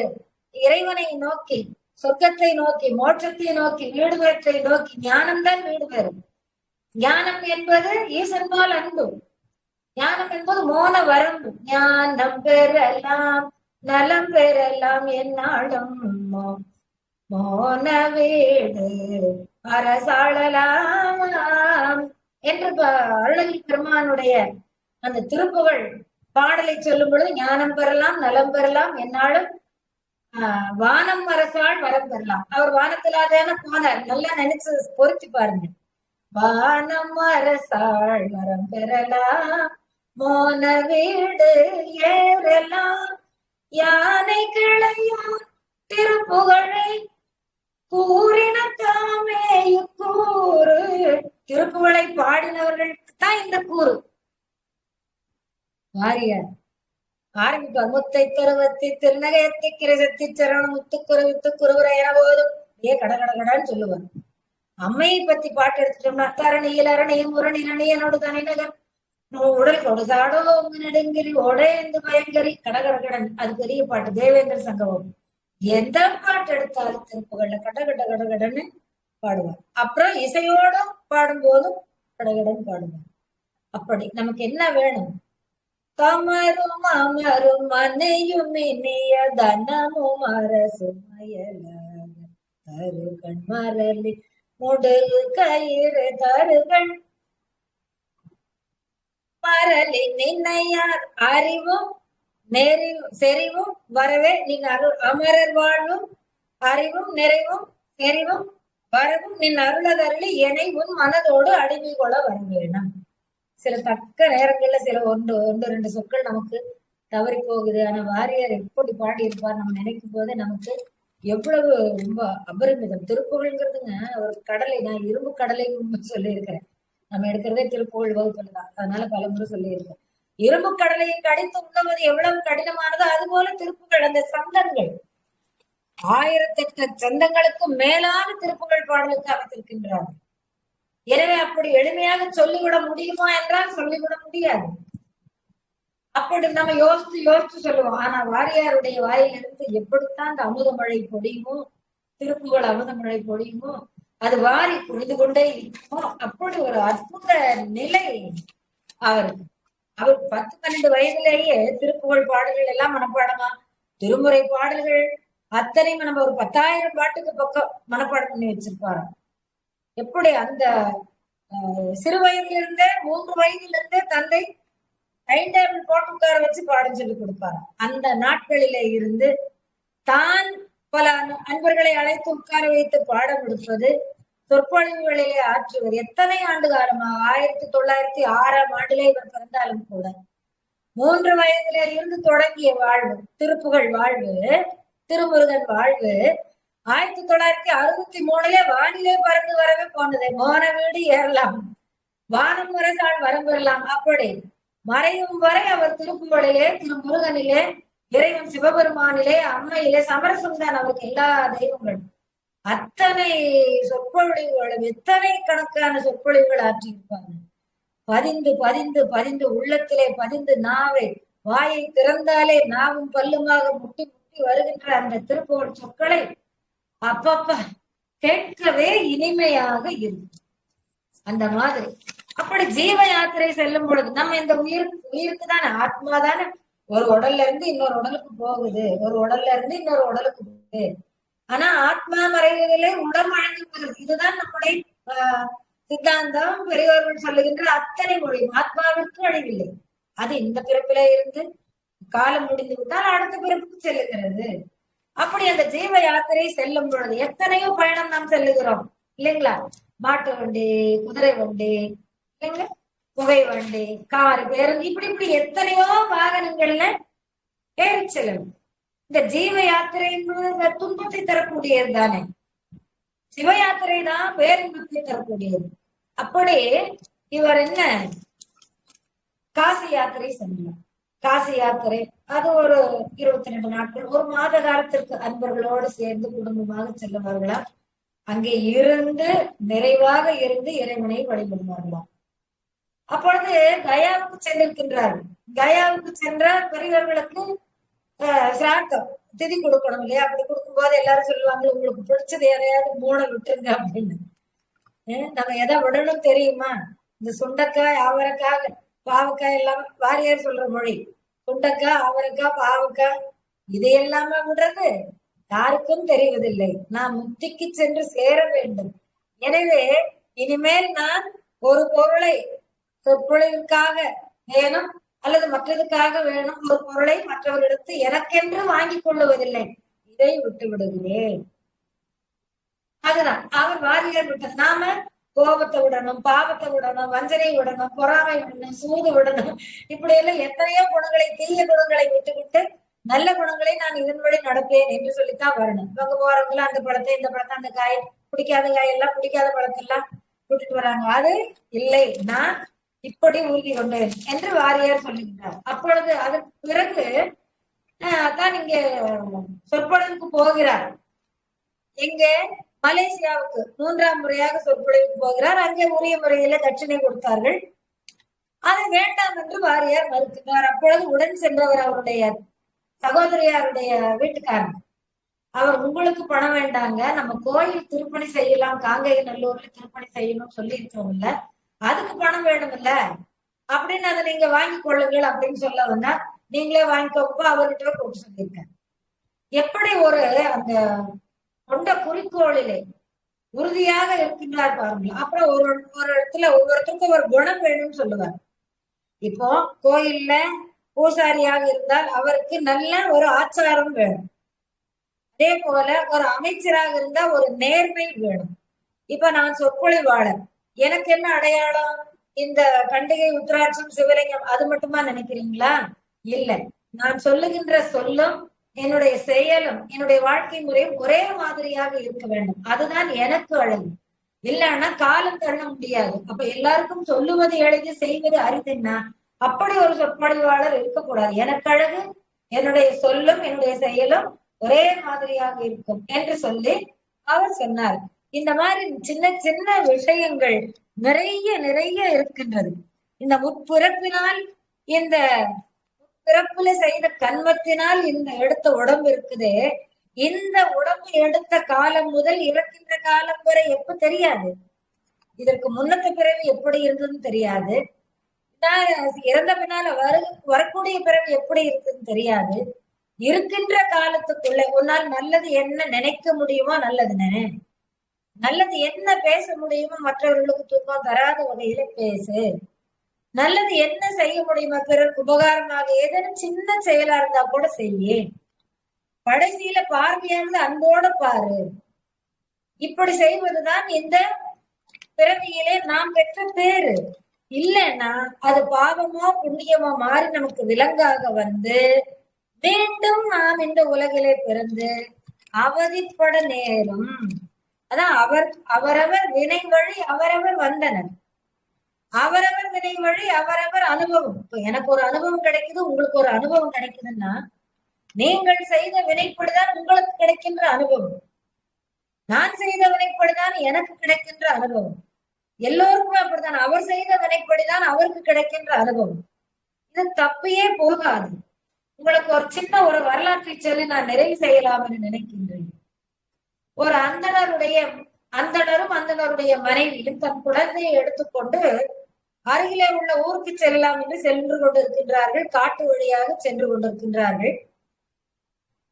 Speaker 1: இறைவனை நோக்கி, சொர்க்கத்தை நோக்கி, மோட்சத்தை நோக்கி, வீடு பேற்றை நோக்கி, ஞானம்தான் வீடு பெறும். ஞானம் என்பது ஈசன்பால் அன்பு. ஞானம் என்பது மோன வரம்பு. ஞானம் பெறலாம் நலம் பெறலாம் என்னாலும் மோன வீடு அரசாளலாம் என்று அருளகி பெருமானுடைய அந்த திருப்புகழ் பாடலை சொல்லும் பொழுது ஞானம் பெறலாம் நலம் பெறலாம் என்னாலும் வானம் அரசாள் வரம் பெறலாம். அவர் வானத்திலாதான போனார். நல்லா நினைச்சு பொருத்தி பாருங்க. வானம் அரசாள் வரம் பெறலாம், மோன வீடு ஏறலாம், யானை கிளையான் திருப்புகழை கூறின தாமே கூறு. திருப்புகழை பாடினவர்களுக்கு தான் இந்த கூறு. வாரியார் ஆரம்பிப்பார். முத்தை கருவத்தி திருநகையத்தி கிரசத்தி சரணம் முத்துக்குருவித்து குருவுரை என போதும் கடகடகடான்னு சொல்லுவார். அம்மையை பத்தி பாட்டு எடுத்துட்டோம்னா தரணியில் அரணியும் உரணிரணியனோடு தனிநகர் உடல் கொடுசாடோ நெடுங்கிரி ஓடேந்து பயங்கரி கடகடகடன். அது பெரிய பாட்டு, தேவேந்திர சங்கமம். எந்த பாட்டு எடுத்தாலும் திருப்புகள்ல கடகட கடகடன்னு பாடுவார். அப்புறம் இசையோடும் பாடும்போதும் கடகடன் பாடுவார். அப்படி நமக்கு என்ன வேணும்? கமரும் அமரும் மனையும் இனிய தனமும் அரசும் அயலாக தருகண் மரளி முடுகு கயிறு தருகண் மரளி நின்னையார் அறிவும் செறிவும் வரவே நின் அமரர் வாழ்வும் அறிவும் நிறைவும் செறிவும் வரவும் நின் அருளதருளி என்னை உன் மனதோடு அடிமை கொள்ள வரவேணும். சில தக்க நேரங்கள்ல சில ஒன்று ரெண்டு சொற்கள் நமக்கு தவறி போகுது. ஆனா வாரியார் எப்படி பாடி இருப்பார் நம்ம நினைக்கும் போது நமக்கு எவ்வளவு ரொம்ப அபரிமிதம். திருப்புகழ்ங்கிறதுங்க ஒரு கடலை, நான் இரும்பு கடலை சொல்லி இருக்கிறேன். நம்ம எடுக்கிறதே திருப்புகழ் வகுப்புல தான், அதனால பல முறை சொல்லி இருக்கேன். இரும்பு கடலையை கடித்து உண்ணுவது எவ்வளவு கடினமானதோ அது போல திருப்புகழ். அந்த சந்தங்கள் 1008 சந்தங்களுக்கு மேலான திருப்புகழ் பாடலுக்கு அமைத்திருக்கின்றார். எனவே அப்படி எளிமையாக சொல்லிவிட முடியுமா என்றால் சொல்லிவிட முடியாது. அப்படி நம்ம யோசிச்சு சொல்லுவோம். ஆனா வாரியாருடைய வாயிலிருந்து எப்படித்தான் அந்த அமுதமழை பொழியுமோ, திருப்புகழ் அமுதமழை பொழியுமோ, அது வாரி புரிந்து கொண்டே இருக்குமோ, அப்படி ஒரு அற்புத நிலை அவருக்கு. அவர் 10-12 வயதிலேயே திருப்புகழ் பாடல்கள் எல்லாம் மனப்பாடமா, திருமுறை பாடல்கள் அத்தனையும் நம்ம ஒரு 10,000 பாட்டுக்கு பக்கம் மனப்பாடம் பண்ணி வச்சிருப்பாரு. எப்படி அந்த சிறு வயதிலிருந்தே 3 வயதிலிருந்தே தந்தை டைம் டேபிள் போட்டு உட்கார வச்சு பாடம் சொல்லி கொடுப்பாரு. அந்த நாட்களிலே இருந்து தான் பல அன்பர்களை அழைத்து உட்கார வைத்து பாடம் கொடுப்பது, சொற்பொழிவுகளிலே ஆற்றுவது. எத்தனை ஆண்டு காலமாக 1906ஆம் ஆண்டிலே இவர் பிறந்தாலும் கூட 3 வயதிலே இருந்து தொடங்கிய வாழ்வு, திருப்புகழ் வாழ்வு, திருமுருகன் வாழ்வு 1963 வானிலே பறந்து வரவே போனது. மோன வீடு ஏறலாம், வானம் முரசால் வரம் பெறலாம். அப்படி மறையும் வரை அவர் திருப்புகழிலே, திருமுருகனிலே, இறைவன் சிவபெருமானிலே, அம்மையிலே சமரசம் தான் அவருக்கு எல்லா தெய்வங்களும். அத்தனை சொற்பொழிவுகளும் எத்தனை கணக்கான சொற்பொழிவுகள் ஆற்றியிருப்பாங்க. பதிந்து பதிந்து பதிந்து உள்ளத்திலே பதிந்து நாவை வாயை திறந்தாலே நாவும் பல்லுமாக முட்டி முட்டி வருகின்ற அந்த திருப்புகழ் சொற்களை அப்பப்ப கேட்கவே இனிமையாக இருக்கும். அந்த மாதிரி அப்படி ஜீவ யாத்திரை செல்லும் பொழுது நம்ம இந்த உயிருக்கு தானே, ஆத்மா தானே ஒரு உடல்ல இருந்து இன்னொரு உடலுக்கு போகுது, ஒரு உடல்ல இருந்து இன்னொரு உடலுக்கு போகுது. ஆனா ஆத்மா மறைவதிலே உடல் அழிந்து போகுது. இதுதான் நம்முடைய சித்தாந்தம். பெரியவர்கள் சொல்லுகின்ற அத்தனை மொழியும் ஆத்மாவிற்கு அழிவில்லை. அது இந்த பிறப்பிலே இருந்து காலம் முடிந்து விட்டால் அடுத்த பிறப்புக்கு செல்லுகிறது. அப்படி அந்த ஜீவ யாத்திரை செல்லும் பொழுது எத்தனையோ பயணம் நாம் செல்லுகிறோம் இல்லைங்களா? மாட்டு வண்டி, குதிரை வண்டி, இல்லைங்களா, புகை வண்டி, கார், பேருந்து, இப்படி இப்படி எத்தனையோ வாகனங்கள்ல ஏறி செல்லணும். இந்த ஜீவ யாத்திரை என்பது துன்பத்தை தரக்கூடியது தானே. சிவ யாத்திரை தான் பேரின்பத்தை தரக்கூடியது. அப்படி இவர் என்ன காசி யாத்திரை சென்றார். காசி யாத்திரை அது ஒரு 22 நாட்கள், ஒரு மாத காலத்திற்கு அன்பர்களோடு சேர்ந்து குடும்பமாக செல்லுவார்களாம். அங்கே இருந்து நிறைவாக இருந்து இறைவனை வழிபடுவார்களாம். அப்பொழுது கயாவுக்கு சென்றிருக்கின்றார்கள். கயாவுக்கு சென்றால் பெரியவர்களுக்கு சிராத்தம் திதி கொடுக்கணும் இல்லையா? அப்படி கொடுக்கும்போது எல்லாரும் சொல்லுவாங்க, உங்களுக்கு பிடிச்சது எதையாவது மூணை விட்டுருங்க அப்படின்னு. நம்ம எதை விடணும் தெரியுமா? இந்த சுண்டைக்காய், அவரைக்காய், பாவக்காய் எல்லாம் வாரியார் சொல்ற மொழி. சுண்டைக்காய், அவரைக்காய், பாவக்காய் இது எல்லாமே விடுறது யாருக்கும் தெரிவதில்லை. நான் முக்திக்கு சென்று சேர வேண்டும். எனவே இனிமேல் நான் ஒரு பொருளை சொற்பொழிவுக்காக வேணும் அல்லது மற்றதுக்காக வேணும் ஒரு பொருளை மற்றவரிடத்து எனக்கென்று வாங்கிக் கொள்ளுவதில்லை. இதை விட்டு விடுகிறேன். அதுதான் அவர் வாரியார் விட்டது. நாம கோபத்தை விடணும், பாவத்தை விடணும், வஞ்சனை விடணும், பொறாமை விடணும், சூது விடணும், இப்படி எல்லாம் எத்தனையோ குணங்களை, தீய குணங்களை விட்டுவிட்டு நல்ல குணங்களை நான் இதன் வழி நடப்பேன் என்று சொல்லித்தான் வரணும். இவங்க போறவங்களும் அந்த பழத்தை, இந்த பழத்தை, அந்த காய், பிடிக்காத காயெல்லாம், பிடிக்காத பழத்தெல்லாம் விட்டுட்டு வராங்க. அது இல்லை, நான் இப்படி உறுதி கொண்டேன் என்று வாரியார் சொல்லுகின்றார். அப்பொழுது அதற்கு பிறகு தான் இங்க சொற்பொழிவுக்கு போகிறார். எங்க மலேசியாவுக்கு 3ஆம் முறையாக சொற்பொழிவுக்கு போகிறார். அங்கே உரிய முறையில தட்சிணை கொடுத்தார்கள். அதை வேண்டாம் என்று வாரியார் மறுக்கிறார். அப்பொழுது உடன் சென்றவர் அவருடைய சகோதரியாருடைய வீட்டுக்காரர். அவர் உங்களுக்கு பணம் வேண்டாங்க, நம்ம கோயில் திருப்பணி செய்யலாம், காங்கை நல்லூர்ல திருப்பணி செய்யணும்னு சொல்லி இருக்கோம்ல, அதுக்கு பணம் வேணும் இல்ல அப்படின்னு அதை நீங்க வாங்கி கொள்ளுங்கள் அப்படின்னு சொல்ல வந்தா, நீங்களே வாங்கிக்கோப்பா அவர்கிட்ட கொடுத்து சொல்லியிருக்காரு. எப்படி ஒரு அந்த கொண்ட குறிக்கோளிலே உறுதியாக இருக்கின்றார் பாருங்க. அப்புறம் ஒரு இடத்துல ஒவ்வொருத்தருக்கும் ஒரு குணம் வேணும்னு சொல்லுவார். இப்போ கோயில்ல பூசாரியாக இருந்தால் அவருக்கு நல்ல ஒரு ஆச்சாரம் வேணும். அதே போல ஒரு அமைச்சராக இருந்தா ஒரு நேர்மை வேணும். இப்ப நான் சொற்பொழிவாளர், எனக்கு என்ன அடையாளம்? இந்த கண்டிகை, உத்திராட்சம், சிவலிங்கம் அது மட்டுமா நினைக்கிறீங்களா? இல்ல, நான் சொல்லுகின்ற சொல்லும் என்னுடைய செயலும் என்னுடைய வாழ்க்கை முறையும் ஒரே மாதிரியாக இருக்க வேண்டும். அதுதான் எனக்கு அழகு. இல்லைன்னா காலம் தள்ள முடியாது. அப்ப எல்லாருக்கும் சொல்லுவது எளிது, செய்வது அரிதுன்னா அப்படி ஒரு சொற்பொழிவாளர் இருக்கக்கூடாது. எனக்கு அழகு என்னுடைய சொல்லும் என்னுடைய செயலும் ஒரே மாதிரியாக இருக்கும் என்று சொல்லி அவர் சொன்னார். இந்த மாதிரி சின்ன சின்ன விஷயங்கள் நிறைய நிறைய இருக்கின்றது. இந்த முற்பிறப்பினால், இந்த பிறப்புல செய்த கன்மத்தினால் இந்த எடுத்த உடம்பு இருக்குதே, இந்த உடம்பு எடுத்த காலம் முதல் இறக்கின்ற காலம் வரை எப்ப தெரியாது. இதற்கு முன்னத்த பிறவி எப்படி இருந்ததுன்னு தெரியாது. இறந்த பின்னால வரக்கூடிய பிறவி எப்படி இருக்குன்னு தெரியாது. இருக்கின்ற காலத்துக்குள்ள உன்னால் நல்லது என்ன நினைக்க முடியுமோ நல்லது நினை, நல்லது என்ன பேச முடியுமோ மற்றவர்களுக்கு துன்பம் தராத வகையில பேசு, நல்லது என்ன செய்ய முடியுமா பிறருக்கு உபகாரமாக ஏதேனும் சின்ன செயலா இருந்தா கூட செய்ய, கடைசியில பார்வையானது அன்போட பாரு. இப்படி செய்வதுதான் இந்த பிறவியிலே நாம் பெற்ற பேரு. இல்லைன்னா அது பாவமோ புண்ணியமோ மாறி நமக்கு விலங்காக வந்து மீண்டும் நாம் இந்த உலகிலே பிறந்து அவதிப்பட நேரும். அதான் அவரவர் வினை வழி அவரவர் வந்தனர். அவரவர் வினை வழி அவரவர் அனுபவம். இப்ப எனக்கு ஒரு அனுபவம் கிடைக்குது, உங்களுக்கு ஒரு அனுபவம் கிடைக்குதுன்னா நீங்கள் செய்த வினைப்படிதான் உங்களுக்கு கிடைக்கின்ற அனுபவம். நான் செய்த வினைப்படிதான் எனக்கு கிடைக்கின்ற அனுபவம். எல்லோருக்குமே அப்படித்தான். அவர் செய்த வினைப்படிதான் அவருக்கு கிடைக்கின்ற அனுபவம். இது தப்பியே போகாது. உங்களுக்கு ஒரு சின்ன ஒரு வரலாற்றை சொல்லி நான் நிறைவு செய்யலாம் என்று நினைக்கின்றேன். ஒரு அந்தணரும் அந்தணருடைய மனைவியும் தன் குழந்தையை எடுத்துக்கொண்டு அருகிலே உள்ள ஊருக்கு செல்லலாம் என்று சென்று கொண்டிருக்கின்றார்கள். காட்டு வழியாக சென்று கொண்டிருக்கின்றார்கள்.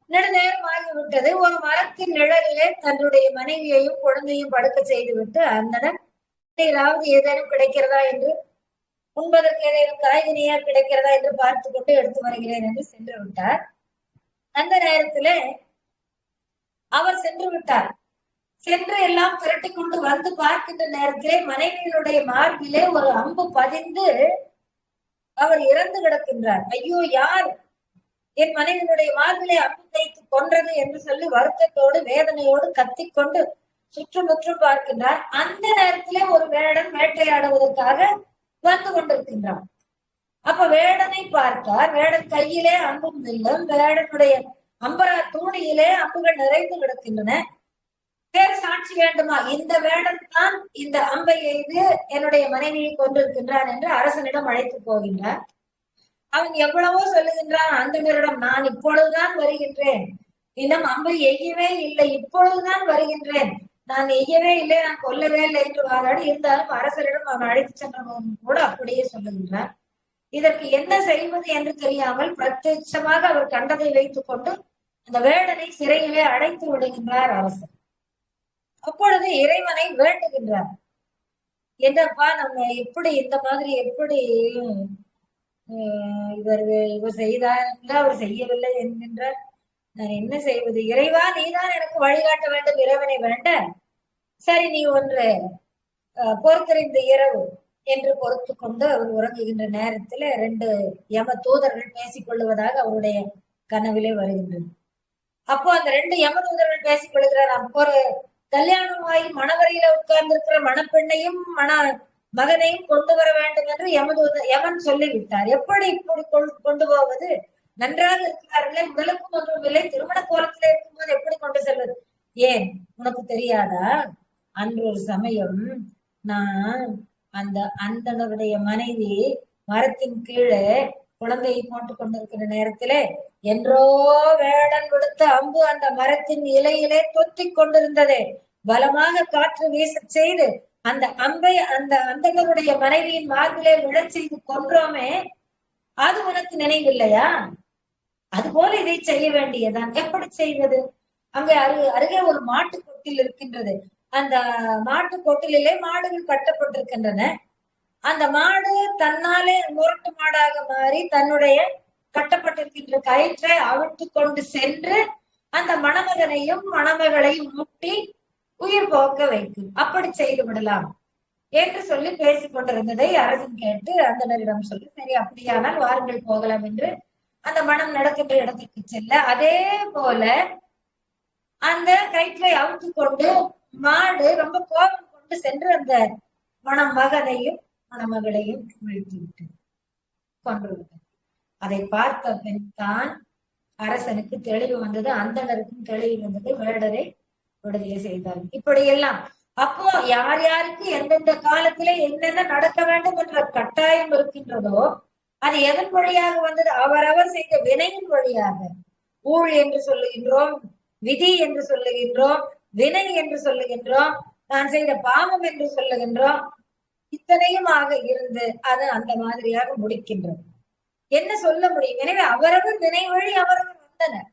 Speaker 1: நெடுநேரம் ஆகிவிட்டது. ஒரு மரத்தின் நிழலிலே தன்னுடைய மனைவியையும் குழந்தையும் படுக்க செய்துவிட்டு அந்தணன் ஏதேனும் கிடைக்கிறதா என்று உண்பதற்கு ஏதேனும் காய்கனியா கிடைக்கிறதா என்று பார்த்து கொண்டு எடுத்து வருகிறேன் என்று சென்று விட்டார். அந்த நேரத்திலே அவர் சென்று விட்டார். சென்று எல்லாம் திரட்டி கொண்டு வந்து பார்க்கின்ற நேரத்திலே மனைவியினுடைய மார்பிலே ஒரு அம்பு பதிந்து அவர் இறந்து கிடக்கின்றார். ஐயோ, யார் என் மனைவியினுடைய மார்பிலே அம்பு தைத்து கொன்றது என்று சொல்லி வருத்தத்தோடு வேதனையோடு கத்திக்கொண்டு சுற்றுமுற்றும் பார்க்கின்றார். அந்த நேரத்திலே ஒரு வேடன் வேட்டையாடுவதற்காக வந்து கொண்டிருக்கின்றான். அப்ப வேடனை பார்த்தார். வேடன் கையிலே அம்பும் வில்லும், வேடனுடைய அம்பரா தூணியிலே அம்புகள் நிறைந்து கிடக்கின்றன. பேர் சாட்சி வேண்டுமா? இந்த வேடன் தான் இந்த அம்பை எய்து என்னுடைய மனைவியை கொண்டிருக்கின்றான் என்று அரசனிடம் அழைத்து போகின்றார். அவன் எவ்வளவோ சொல்லுகின்றான் அந்தனரிடம், நான் இப்பொழுதுதான் வருகின்றேன், இன்னும் அம்பை எய்யவே இல்லை, இப்பொழுதுதான் வருகின்றேன், நான் எய்யவே இல்லை, நான் கொல்லவே இல்லை என்று வாதாடி இருந்தாலும் அரசரிடம் அவன் அழைத்து சென்றவன் கூட அப்படியே சொல்லுகின்றான். இதற்கு என்ன செய்வது என்று தெரியாமல் பிரத்யட்சமாக அவர் கண்டதை வைத்துக் கொண்டு அந்த வேடனை சிறையிலே அடைத்து விடுகின்றார் அரசர். அப்பொழுது இறைவனை வேண்டுகின்றார். என்னப்பா, நம்ம எப்படி இந்த மாதிரி எப்படி இவர் செய்தார், அவர் செய்யவில்லை என்கின்றார், நான் என்ன செய்வது? இறைவா, நீதான் எனக்கு வழிகாட்ட வேண்டும். இறைவனை வேண்ட, சரி நீ ஒன்று பொறுத்திருந்த இரவு என்று பொறுத்து கொண்டு அவர் உறங்குகின்ற நேரத்துல 2 யம தூதர்கள் பேசிக் கொள்ளுவதாக அவருடைய கனவிலே வருகின்றது. அப்போ அந்த 2 யம தூதர்கள் பேசிக் கொள்கிறார். ஒரு கல்யாணமாய் மணவரையில உட்கார்ந்து இருக்கிற மணப்பெண்ணையும் மகனையும் கொண்டு வர வேண்டும் என்று யமன் சொல்லிவிட்டார். எப்படி இப்படி கொண்டு போவது? நன்றாக இருக்கிறார்களே, உடலுக்கும் ஒன்றும் இல்லை, திருமண கோலத்திலே இருக்கும்போது எப்படி கொண்டு செல்வது? ஏன் உனக்கு தெரியாதா? அன்று ஒரு சமயம் நான் அந்த அந்தனருடைய மனைவி மரத்தின் கீழே குழந்தையை போட்டுக் கொண்டிருக்கிற நேரத்திலே என்றோ வேடன் விடுத்த அம்பு அந்த மரத்தின் இலையிலே தொத்திக் கொண்டிருந்ததே, பலமாக காற்று வீச செய்து அந்த அம்பை அந்த அந்தனருடைய மனைவியின் மார்பிலே விழச் செய்து கொன்றோமே, அது உனக்கு நினைவில்லையா? அதுபோல இதை செய்ய வேண்டியதான். எப்படி செய்வது? அங்கே அருகே ஒரு மாட்டு கொட்டில் இருக்கின்றது. அந்த மாட்டு கொட்டிலே மாடுகள் கட்டப்பட்டிருக்கின்றன. அந்த மாடு தன்னாலே முரட்டு மாடாக மாறி தன்னுடைய கட்டப்பட்டிருக்கின்ற கயிற்றை அவிழ்த்து கொண்டு சென்று அந்த மணமகனையும் மணமகளையும் முட்டி உயிர் போக்க வைக்கும். அப்படி செய்து விடலாம் என்று சொல்லி பேசிக் கொண்டிருந்ததை அரசன் கேட்டு அந்தனரிடம் சொல்லி, சரி அப்படியானால் வாருங்கள் போகலாம் என்று அந்த மனம் நடக்கின்ற இடத்துக்கு செல்ல, அதே போல அந்த கயிற்றை அவிழ்த்து கொண்டு மாடு ரொம்ப கோபம் கொண்டு சென்று அந்த மணமகனையும் மணமகளையும் வீழ்த்தி விட்டது, கொன்று விட்டது. அதை பார்த்த பின் தான் அரசனுக்கு தெளிவு வந்தது, அந்தனருக்கும் தெளிவு வந்தது, வேடரை விடுதலை செய்தார்கள். இப்படியெல்லாம் அப்போ யார் யாருக்கு எந்தெந்த காலத்திலே என்னென்ன நடக்க வேண்டும் என்ற கட்டாயம் இருக்கின்றதோ அது எதன் வழியாக வந்தது? அவரவர் செய்த வினையின் வழியாக. ஊழ் என்று சொல்லுகின்றோம், விதி என்று சொல்லுகின்றோம், வினை என்று சொல்லுகின்றோம், நான் செய்த பாவம் என்று சொல்லுகின்றோம். இத்தனையுமாக இருந்து அது அந்த மாதிரியாக முடிக்கின்றது. என்ன சொல்ல முடியும்? எனவே அவரவர் வினை வழி அவரவர் வந்தனர்.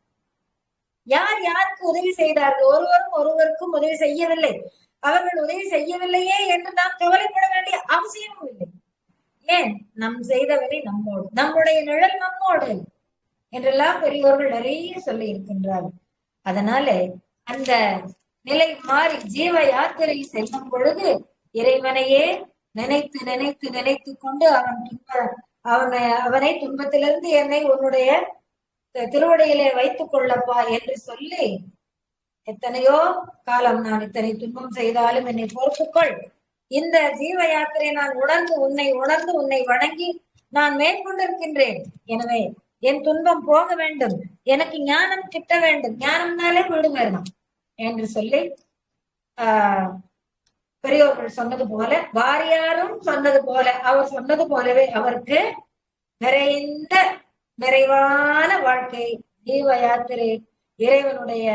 Speaker 1: யார் யாருக்கு உதவி செய்தார்கள்? ஒருவரும் ஒருவருக்கும் உதவி செய்யவில்லை. அவர்கள் உதவி செய்யவில்லையே என்று நாம் கவலைப்பட வேண்டிய அவசியமும் இல்லை. ஏன்? நம் செய்த வினை நம்மோடு, நம்முடைய நிழல் நம்மோடு என்றெல்லாம் பெரியோர்கள் நிறைய சொல்லி இருக்கின்றார்கள். அதனால அந்த நிலை மாறி ஜீவ யாத்திரை செல்லும் பொழுது இறைவனையே நினைத்து நினைத்து நினைத்து கொண்டு அவனை துன்பத்திலிருந்து என்னை உன்னுடைய திருவடியிலே வைத்துக் கொள்ளப்பா என்று சொல்லி, எத்தனையோ காலம் நான் இத்தனை துன்பம் செய்தாலும் என்னை பொறுத்துக்கொள், இந்த ஜீவ யாத்திரை நான் உணர்ந்து உன்னை வணங்கி நான் மேற்கொண்டிருக்கின்றேன். எனவே என் துன்பம் போக வேண்டும், எனக்கு ஞானம் கிட்ட வேண்டும், ஞானம்னாலே வீடு வேணும் என்று சொல்லி பெரியோர்கள் சொன்னது போல, வாரியாரும் சொன்னது போல, அவர் சொன்னது போலவே அவருக்கு நிறைவான வாழ்க்கை ஜீவ யாத்திரை, இறைவனுடைய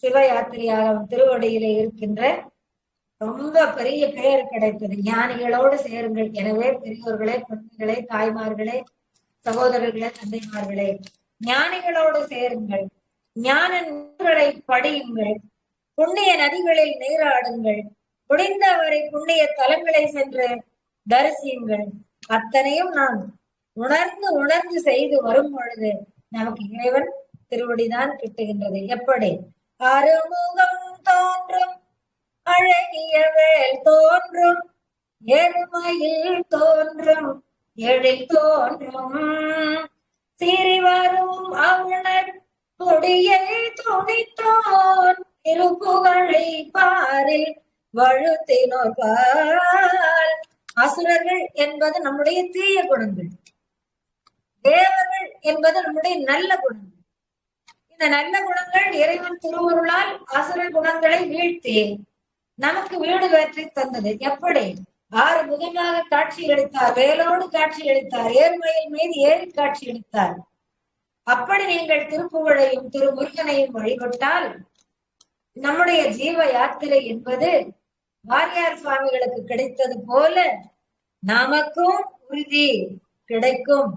Speaker 1: சிவ யாத்திரையாக திருவடியிலே இருக்கின்ற ரொம்ப பெரிய பெயர் கிடைத்தது. ஞானிகளோடு சேருங்கள். எனவே பெரியோர்களே, குழந்தைகளே, தாய்மார்களே, சகோதரர்களே, தந்தைமார்களே, ஞானிகளோடு சேருங்கள். ஞான நூல்களை படியுங்கள். புண்ணிய நதிகளில் நீராடுங்கள். முடிந்தவரை புண்ணிய தலங்களை சென்று தரிசியுங்கள். அத்தனையும் நாம் உணர்ந்து செய்து வரும் பொழுது நமக்கு இறைவன் திருவடிதான் கிட்டுகின்றது. எப்படி? அருமுகம் தோன்றும், அழகிய வேல் தோன்றும், எருமையில் தோன்றும், எழில் தோன்றும், சிறிவரும் அவுணர் கொடியை துணித்தோன் திருப்புகழை பாரில் வழுத்தினோர் பால். அசுரர்கள் என்பது நம்முடைய தீய குணங்கள், தேவர்கள் என்பது நம்முடைய நல்ல குணங்கள். இந்த நல்ல குணங்கள் இறைவன் திருவருளால் அசுர குணங்களை வீழ்த்தி நமக்கு வீடு வேற்றி தந்தது. எப்படி? 6 முகமாக காட்சி அளித்தார், வேலோடு காட்சி அளித்தார், ஏர்மயில் மீது ஏறி காட்சி அளித்தார். அப்படி நீங்கள் திருப்புகழையும் திருமுருகனையும் வழிபட்டால் நம்முடைய ஜீவ யாத்திரை என்பது வாரியார் சுவாமிகளுக்கு கிடைத்தது போல நமக்கும் உறுதி கிடைக்கும்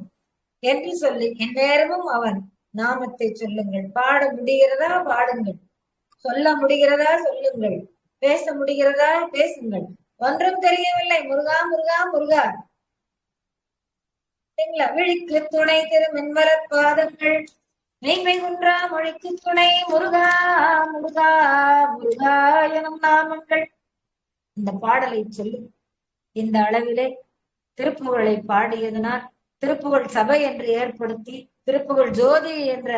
Speaker 1: என்று சொல்லி எந்நேரமும் அவன் நாமத்தை சொல்லுங்கள். பாட முடிகிறதா பாடுங்கள், சொல்ல முடிகிறதா சொல்லுங்கள், பேச முடிகிறதா பேசுங்கள். ஒன்றும் தெரியவில்லை, முருகா முருகா முருகா. விழிக்கு துணை திரு மென்மலர் பாதங்கள், மெய்மை குன்றா மொழிக்கு துணை முருகா முருகா முருகா எனும் நாமங்கள். இந்த பாடலை சொல்லி இந்த அளவிலே திருப்புகழை பாடியதனால் திருப்புகழ் சபை என்று ஏற்படுத்தி திருப்புகழ் ஜோதி என்ற,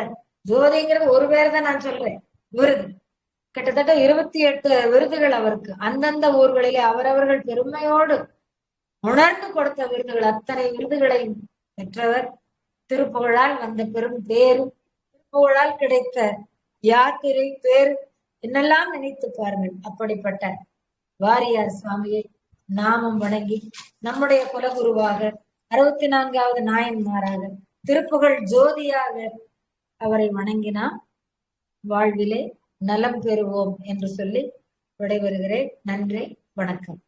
Speaker 1: ஜோதிங்கிறது ஒரு பேர் தான் நான் சொல்றேன், விருது கிட்டத்தட்ட 28 விருதுகள் அவருக்கு அந்தந்த ஊர்களிலே அவரவர்கள் பெருமையோடு உணர்ந்து கொடுத்த விருதுகள், அத்தனை விருதுகளையும் பெற்றவர். திருப்புகழால் வந்த பெரும் பேரு, திருப்புகழால் கிடைத்த யாத்திரை பேரு என்னெல்லாம் நினைத்து பாருங்கள். அப்படிப்பட்ட வாரியார் சுவாமியை நாமும் வணங்கி நம்முடைய குலகுருவாக 64வது நாயன்மாராக திருப்புகழ் ஜோதியாக அவரை வணங்கினால் வாழ்விலே நலம் பெறுவோம் என்று சொல்லி விடைபெறுகிறேன். நன்றி, வணக்கம்.